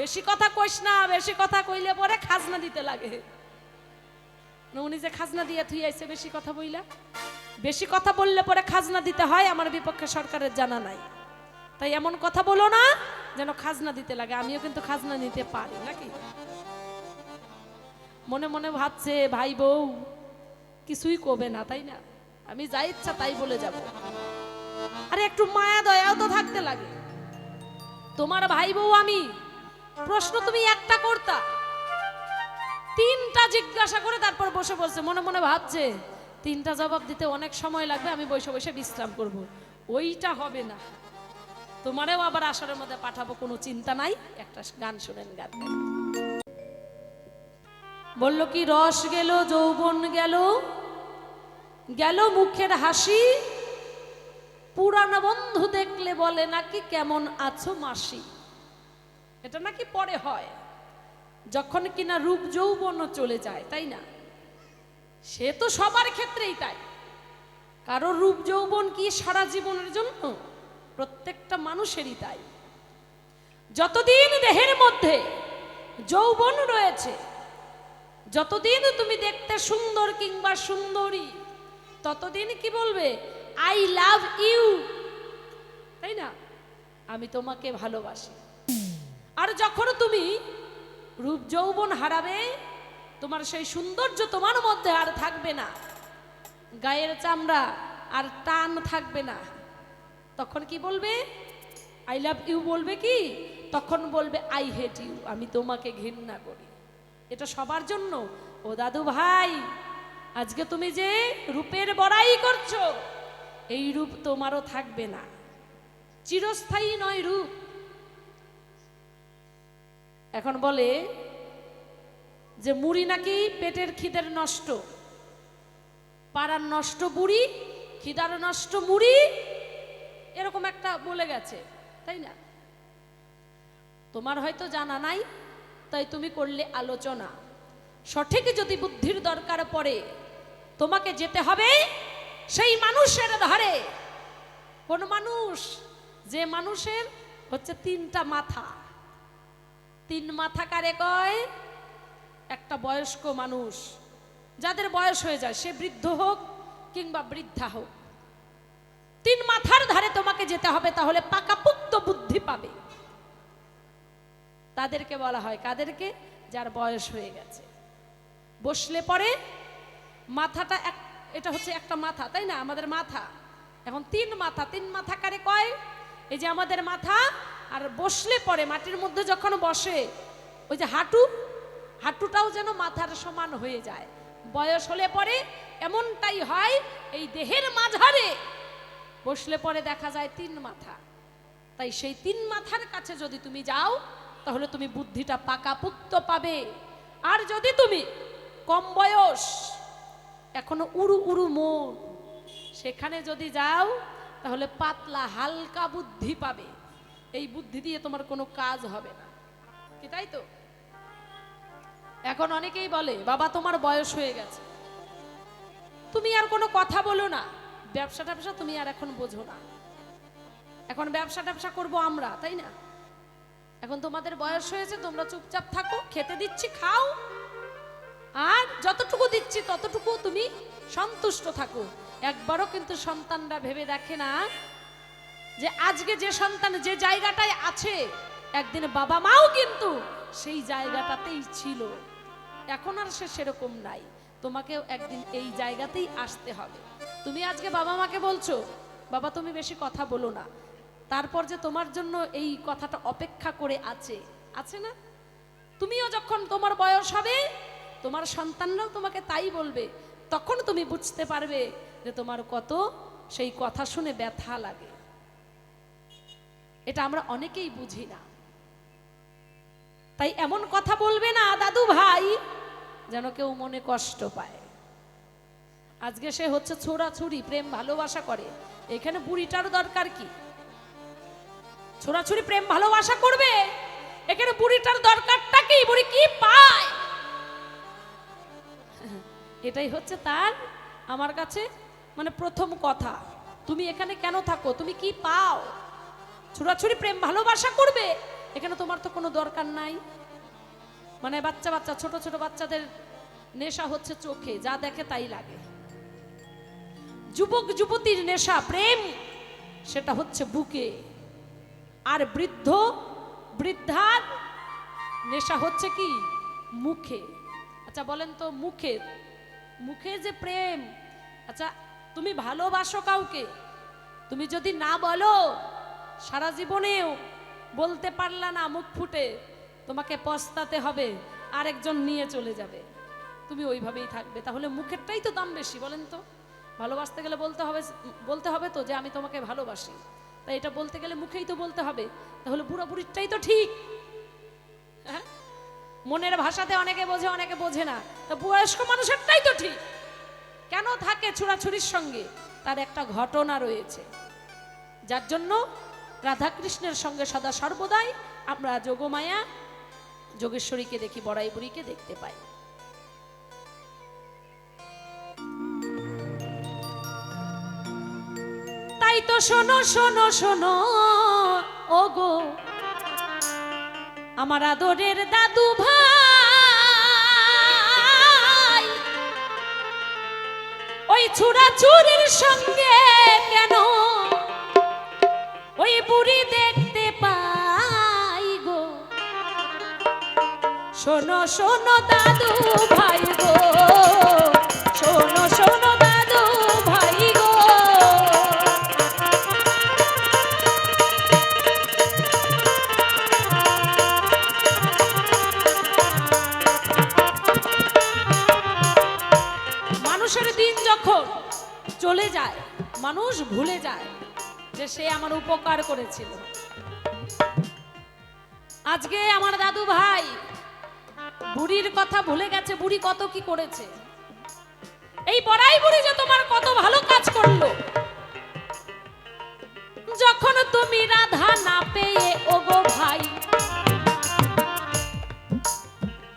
S2: বেশি কথা কইস না, বেশি কথা কইলে পরে খাজনা দিতে লাগে। উনি যে খাজনা দিয়ে থুই আইছে বেশি কথা বইলা, বেশি কথা বললে পরে খাজনা দিতে হয়, আমার বিপক্ষে সরকারের জানা নাই। তাই এমন কথা বলো না যেন খাজনা দিতে লাগে। আমিও কিন্তু খাজনা নিতে পারি নাকি? মনে মনে ভাবছে, ভাই বউ কিছুই কবে না, তাই না? আমি যা ইচ্ছা তাই বলে যাব। আরে একটু মায়া দয়াও তো থাকতে লাগে। তোমার ভাই বউ আমি, প্রশ্ন তুমি একটা করতা, 3টা জিজ্ঞাসা করে তারপর বসে বলছে। মনে মনে ভাবছে, 3টা জবাব দিতে অনেক সময় লাগবে, আমি বসে বসে বিশ্রাম করব। ওইটা হবে না। তোমারেও আবার আসরের মধ্যে পাঠাবো, কোনো চিন্তা নাই। একটা গান শুনেন, গান গাই। বলল কি, রস গেল, যৌবন গেল, গেল মুখের হাসি, পুরানো বন্ধু দেখলে বলে নাকি কেমন আছো মাসি। এটা নাকি পরে হয়, যখন কিনা রূপ যৌবনও চলে যায়, তাই না? সে তো সবার ক্ষেত্রেই তাই। কারো রূপ যৌবন কি সারা জীবনের জন্য? প্রত্যেকটা মানুষেরই তাই। যতদিন দেহের মধ্যে যৌবন রয়েছে, যতদিন তুমি দেখতে সুন্দর কিংবা সুন্দরী, ততদিন কি বলবে? আই লাভ ইউ, তাই না? আমি তোমাকে ভালোবাসি। আর যখন তুমি রূপ যৌবন হারাবে, তোমার সেই সৌন্দর্য তোমার মধ্যে আর থাকবে না, গায়ের চামড়া আর টান থাকবে না, তখন কি বলবে? আই লাভ ইউ বলবে কি? তখন বলবে আই হেট ইউ, আমি তোমাকে ঘৃণা করি। এটা সবার জন্য। ও দাদু ভাই, আজকে তুমি যে রূপের বড়াই করছো, এই রূপ তোমারও থাকবে না, চিরস্থায়ী নয় রূপ। এখন বলে যে মুড়ি নাকি পেটের খিদের নষ্ট, পাড়ার নষ্ট বুড়ি, খিদার নষ্ট মুড়ি, এরকম একটা বলে গেছে, তাই না? তোমার হয়তো জানা নাই, তাই তুমি করলে আলোচনা। সঠিক যদি বুদ্ধির দরকার পড়ে, তোমাকে যেতে হবে সেই মানুষের ধারে। কোন মানুষ? যে মানুষের হচ্ছে 3টা মাথা। 3 মাথা কারে কয়? একটা বয়স্ক মানুষ, যাদের বয়স হয়ে যায়, সে বৃদ্ধ হোক কিংবা বৃদ্ধা হোক, 3 মাথার ধারে তোমাকে যেতে হবে, তাহলে পাকাপুক্ত বুদ্ধি পাবে। তাদেরকে বলা হয়, কাদেরকে? যার বয়স হয়ে গেছে। বসলে পরে মাথাটা এটা হচ্ছে একটা মাথা, তাই না? আমাদের মাথা এখন 3 মাথা। 3 মাথা কারে কয়? এই যে আমাদের মাথা। আর বসলে পরে মাটির মধ্যে যখন বসে, ওই যে হাঁটুটাও যেন মাথার সমান হয়ে যায়। বয়স হলে পরে এমনটাই হয়, এই দেহের মাঝারে বসলে পরে দেখা যায় 3 মাথা। তাই সেই 3 মাথার কাছে যদি তুমি যাও, তাহলে তুমি বুদ্ধিটা পাকাপুক্ত পাবে। আর যদি তুমি কম বয়স, এখনো উড়ু উড়ু মন, সেখানে যদি যাও, তাহলে পাতলা হালকা বুদ্ধি পাবে। এই বুদ্ধি দিয়ে তোমার কোনো কাজ হবে না, কি তাই তো? এখন অনেকেই বলে, বাবা তোমার বয়স হয়ে গেছে, তুমি আর কোনো কথা বলো না, ব্যবসা ট্যাবসা তুমি আর এখন বোঝো না, এখন ব্যবসা ট্যাবসা করবো আমরা, তাই না? এখন তোমাদের বয়স হয়েছে, তোমরা চুপচাপ থাকো, খেতে দিচ্ছি খাও, আর যতটুকু দিচ্ছি ততটুকু তুমি সন্তুষ্ট থাকো। একবারও কিন্তু সন্তানরা ভেবে দেখে না যে আজকে যে সন্তান যে জায়গাটায় আছে, একদিন বাবা মাও কিন্তু সেই জায়গাটাতেই ছিল, এখন আর সে সেরকম নাই। তোমাকেও একদিন এই জায়গাতেই আসতে হবে। তুমি আজকে বাবা মাকে বলছো, বাবা তুমি বেশি কথা বলো না, তারপর যে তোমার জন্য এই কথাটা অপেক্ষা করে আছে না? তুমিও যখন তোমার বয়স হবে, তোমার সন্তানরাও তোমাকে তাই বলবে, তখন তুমি বুঝতে পারবে যে তোমার কত সেই কথা শুনে ব্যথা লাগে। এটা আমরা অনেকেই বুঝি না। তাই এমন কথা বলবে না দাদু ভাই যেন কেউ মনে কষ্ট পায়। আজকে সে হচ্ছে ছোড়াছুড়ি প্রেম ভালোবাসা করে, এখানে বুড়িটার দরকার কি? ছোড়াছুড়ি প্রেম ভালোবাসা করবে, এখানে বুড়িটার দরকারটা কি? বুড়ি কি পায়? এটাই হচ্ছে তার আমার কাছে মানে প্রথম কথা। তুমি এখানে কেন থাকো, তুমি কি পাও? ছোড়াছুড়ি প্রেম ভালোবাসা করবে, এখানে তোমার তো কোনো দরকার নাই। মানে বাচ্চা ছোট ছোট বাচ্চাদের নেশা হচ্ছে চোখে, যা দেখে তাই লাগে। যুবক যুবতীর নেশা প্রেম, সেটা হচ্ছে বুকে। আর বৃদ্ধার নেশা হচ্ছে কি? মুখে। আচ্ছা বলেন তো, মুখে যে প্রেম, আচ্ছা তুমি ভালোবাসো কাউকে, তুমি যদি না বলো, সারা জীবনেও বলতে পারলা না মুখ ফুটে, তোমাকে পস্তাতে হবে, আরেকজন নিয়ে চলে যাবে, তুমি ওইভাবেই থাকবে। তাহলে মুখেরটাই তো দাম বেশি, বলেন তো? ভালোবাসতে গেলে বলতে হবে তো যে আমি তোমাকে ভালোবাসি, তাই এটা বলতে গেলে মুখেই তো বলতে হবে। তাহলে বুড়া বুড়িরটাই তো ঠিক। হ্যাঁ, মনের ভাষাতে অনেকে বোঝে অনেকে বোঝে না, তো বয়স্ক মানুষেরটাই তো ঠিক। কেন থাকে ছুড়াছুড়ির সঙ্গে? তার একটা ঘটনা রয়েছে, যার জন্য রাধাকৃষ্ণের সঙ্গে সদা সর্বদাই আমরা যোগমায়া যোগেশ্বরীকে দেখি, বড়াই বুড়িকে দেখতে পাই। তাই তো শোনো শোনো শোনো ও গো আমার আদরের দাদু ভাই, ওই ছুড়াছুড়ির সঙ্গে কেন ওই বুড়ি দেখতে পাই গো? শোনো শোনো দাদু ভাই গো, শোনো শোনো দাদু ভাই গো। মানুষের দিন যখন চলে যায়, মানুষ ভুলে যায় যে সে আমার উপকার করেছিল। আজকে আমার দাদু ভাই বুড়ির কথা ভুলে গেছে, বুড়ি কত কি করেছে। এই বড়াই বুড়ি যে তোমার কত ভালো কাজ করলো। যখন তুমি রাধা না পেয়ে ওগো ভাই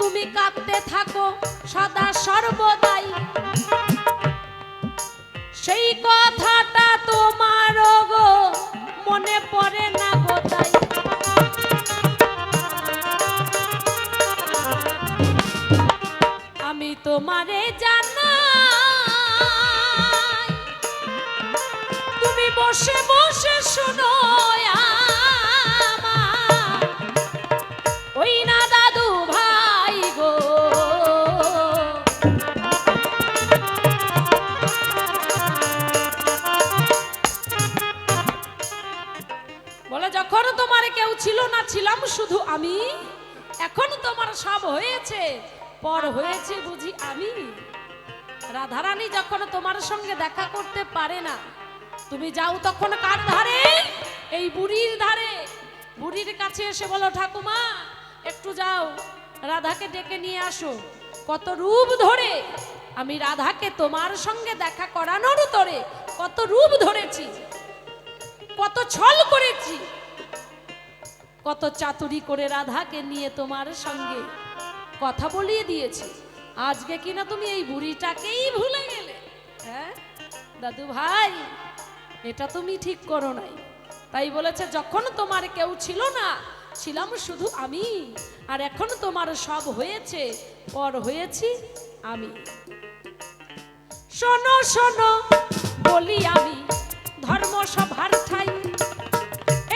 S2: তুমি কাঁদতে থাকো সদা সর্বদাই, সেই কথাটা তোমার গো মনে পড়ে না গো। তাই আমি তোমারে জানাই বসে বসে শোনো আমার ওই না দাদু ভাই গো, বলে যখন তোমার কেউ ছিল না, ছিলাম শুধু আমি, এখন তোমার সব হয়েছে, পর হয়েছে বুঝি আমি। রাধারানী যখন তোমার সঙ্গে দেখা করতে পারে না, তুমি যাও তখন কার ধারে? এই বুড়ির ধারে। বুড়ির কাছে এসে বলো, ঠাকুমা একটু যাও রাধাকে ডেকে নিয়ে আসো। কত রূপ ধরে আমি রাধাকে তোমার সঙ্গে দেখা করানোর তরে কত রূপ ধরেছি, কত ছল করেছি, কত চাতুরি করে রাধাকে নিয়ে তোমার সঙ্গে কথা বলিয়ে দিয়েছি। আজকে কিনা তুমি এই বুড়িটাকেই ভুলে গেলে? হ্যাঁ দাদু ভাই, এটা তুমি ঠিক করো নাই। তাই বলেছে যখন তোমার কেউ ছিল না, ছিলাম শুধু আমি, আর এখন তোমার সব হয়েছে, পর হয়েছি আমি। শোনো শোনো বলি আমি ধর্মসভার ঠাই,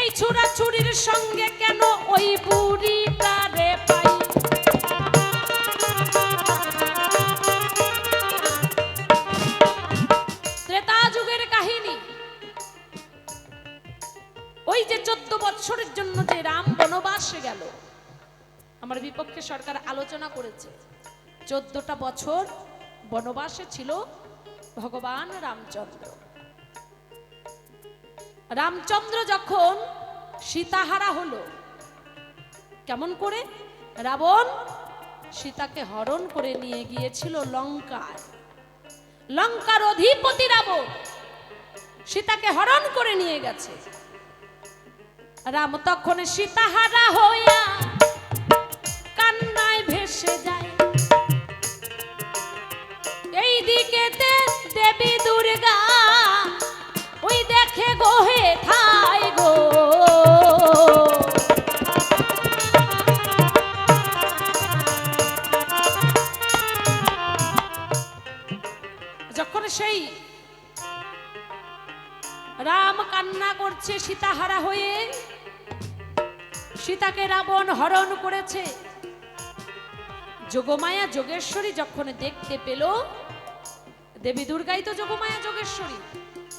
S2: এই ছুরাছুরির সঙ্গে কেন ওই বুড়িটারে পাই? ত্রেতা যুগের কাহিনী। ওই যে 14 বছরের জন্য যে রাম বনবাসে গেল, আমার বিপক্ষে সরকার আলোচনা করেছে। 14টা বছর বনবাসে ছিল ভগবান রামচন্দ্র। রামচন্দ্র যখন সীতাহারা হলো, কেমন করে? রাবণ সীতাকে হরণ করে নিয়ে গিয়েছিল লঙ্কায়। লঙ্কার অধিপতি রাবণ সীতাকে হরণ করে নিয়ে গেছে। রাম তখন সীতাহারা হইয়া কান্নায় ভেসে যায়। এই দিকেতে দেবী দুর্গা ওই দেখে গোহে থাই গো, যখন সেই রাম কান্না করছে সীতাহারা হয়ে, সীতাকে রাবণ হরণ করেছে। যোগমায়া যোগেশ্বরী যখন দেখতে পেল, দেবী দুর্গাই তো যোগমায়া যোগেশ্বরী,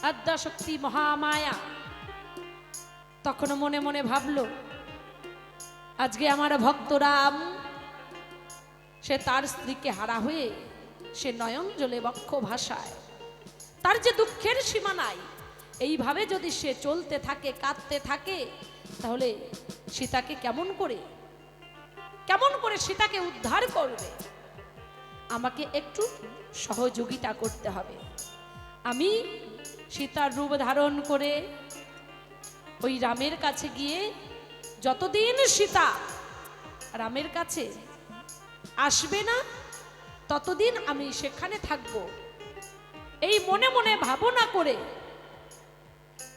S2: আদ্যা শক্তি মহামায়া, তখন মনে মনে ভাবলো আজকে আমার ভক্ত রাম, সে তার স্ত্রীকে হারা হয়ে সে নয়ন জলে বক্ষ ভাষায়, তার যে দুঃখের সীমা নাই। এইভাবে যদি সে চলতে থাকে, কাঁদতে থাকে, তাহলে সীতাকে কেমন করে সীতাকে উদ্ধার করবে? আমাকে একটু সহযোগিতা করতে হবে। আমি সীতার রূপ ধারণ করে ওই রামের কাছে গিয়ে, যতদিন সীতা রামের কাছে আসবে না ততদিন আমি সেখানে থাকব। এই মনে মনে ভাবনা করে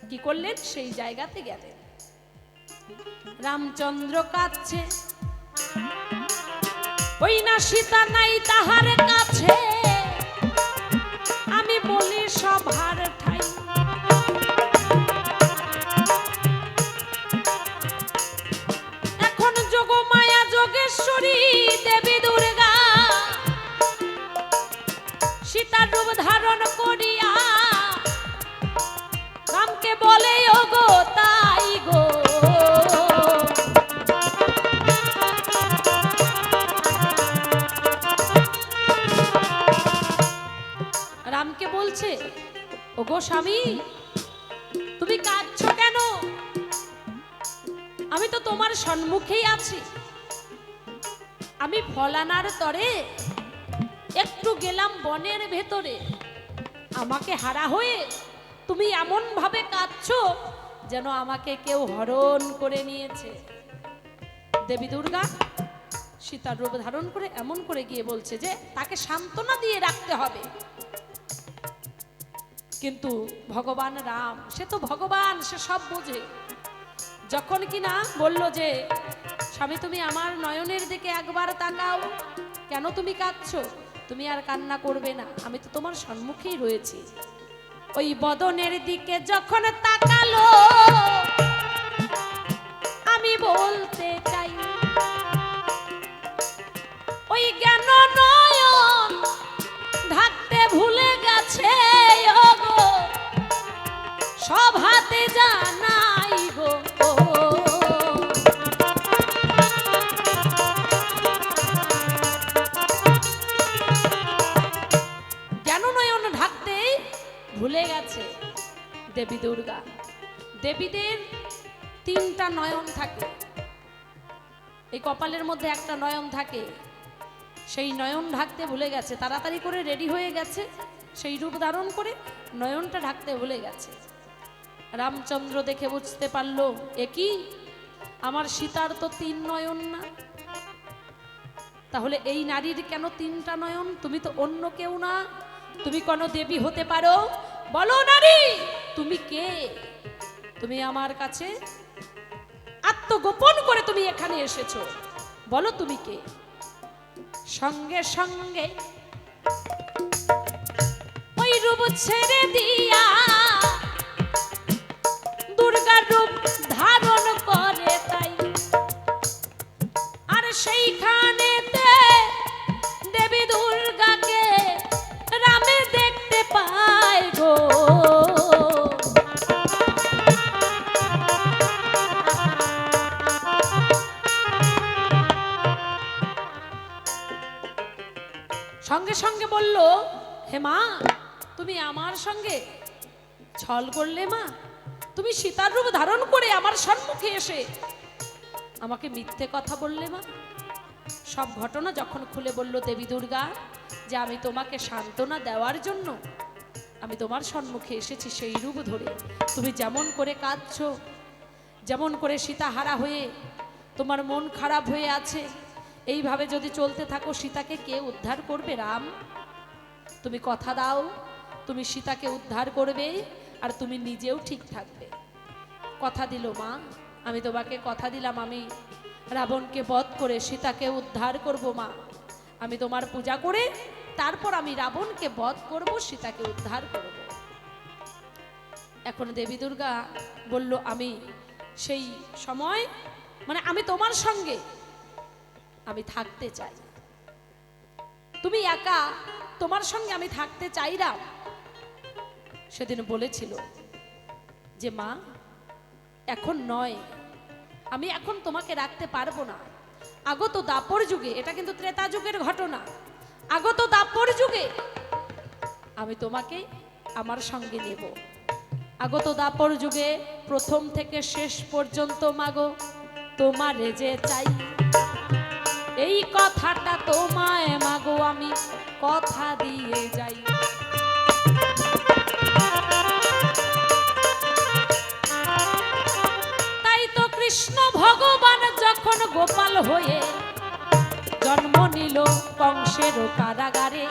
S2: কি করলেন? সেই জায়গাতে গেলেন। রামচন্দ্র কাছে, ওই না সীতা নাই তাহার কাছে, আমি বলি সভার ঠাই। এখন যোগমায়া যোগেশ্বরী দেবী দুর্গা সীতার রূপ ধারণ করিয়া রামকে বলে ও গো তাই গো, রামকে বলছে ও গো স্বামী, তুমি কাঁদছো কেন? আমি তো তোমার সম্মুখেই আছি। আমি ফলানার তরে একটু গেলাম বনের ভেতরে, আমাকে হারা হয়ে তুমি এমন ভাবে কাঁদছো যেন আমাকে কেউ হরণ করে নিয়েছে। দেবী দুর্গা সীতার রূপ ধারণ করে এমন করে গিয়ে বলছে যে তাকে সান্ত্বনা দিয়ে রাখতে হবে। কিন্তু ভগবান রাম, সে তো ভগবান, সে সব বোঝে। যখন কিনা বলল যে স্বামী তুমি আমার নয়নের দিকে একবার তাকাও, কেন তুমি কাঁদছো? তুমি আর কান্না করবে না, আমি তো তোমার সম্মুখেই রয়েছি। ওই বদনের দিকে যখন তাকালো আমি বলতে চাই ওই জ্ঞান নয়ন ঢাকতে ভুলে গেছে ওগো সব হাতে জানাই গো জ্ঞান নয়ন ঢাকতে ভুলে গেছে দেবী দুর্গা। দেবীদের তিনটা নয়ন থাকে, এই কপালের মধ্যে একটা নয়ন থাকে, সেই নয়ন ঢাকতে ভুলে গেছে। তাড়াতাড়ি করে রেডি হয়ে গেছে, সেই রূপ ধারণ করে নয়নটা ঢাকতে ভুলে গেছে। রামচন্দ্র দেখে বুঝতে পারলো এ কি, আমার সীতার তো তিন নয়ন না, তাহলে এই নারীর কেন তিনটা নয়ন? তুমি তো অন্য কেউ না, তুমি কোনো দেবী হতে পারো? বলো নারী তুমি কে? তুমি আমার কাছে আত্মগোপন করে তুমি এখানে এসেছো, বলো তুমি কে? সঙ্গে সঙ্গে ওই রূপ ছেড়ে দিয়া দুর্গার রূপ ধারণ করে তাই। আর সেইখানেতে দেবী দুর্গাকে রামে দেখতে পায় গো। সঙ্গে সঙ্গে বলল হে মা তুমি আমার সঙ্গে ছল করলে মা, তুমি সীতার রূপ ধারণ করে আমার সম্মুখে এসে আমাকে মিথ্যে কথা বললে মা। সব ঘটনা যখন খুলে বলল দেবী দুর্গা যে আমি তোমাকে সান্ত্বনা দেওয়ার জন্য আমি তোমার সম্মুখে এসেছি সেই রূপ ধরে, তুমি যেমন করে কাঁদছো, যেমন করে সীতাহারা হয়ে তোমার মন খারাপ হয়ে আছে, এইভাবে যদি চলতে থাকো সীতাকে কে উদ্ধার করবে? রাম তুমি কথা দাও তুমি সীতাকে উদ্ধার করবে আর তুমি নিজেও ঠিক থাকবে। কথা দিল মা, আমি তোমাকে কথা দিলাম আমি রাবণকে বধ করে সীতাকে উদ্ধার করব মা। আমি তোমার পূজা করে তারপর আমি রাবণকে বধ করব, সীতাকে উদ্ধার করব। এখন দেবী দুর্গা বলল আমি সেই সময় মানে আমি তোমার সঙ্গে আমি থাকতে চাই, তুমি একা তোমার সঙ্গে আমি থাকতে চাই। রাম সেদিন বলেছিল যে মা এখন নয়, আমি এখন তোমাকে রাখতে পারবো না। আগত দাপর যুগে, এটা কিন্তু ত্রেতা যুগের ঘটনা, আগত দাপর যুগে আমি তোমাকে আমার সঙ্গে নেব। আগত দাপর যুগে প্রথম থেকে শেষ পর্যন্ত মাগো তোমারে যে চাই, এই কথাটা তোমায় মাগো আমি কথা দিয়ে যাই। তাই তো কৃষ্ণ ভগবান যখন গোপাল হয়ে জন্ম নিল কংসের কারাগারে,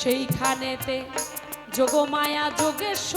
S2: সেইখানেতে যোগমায়া যোগেশ্বর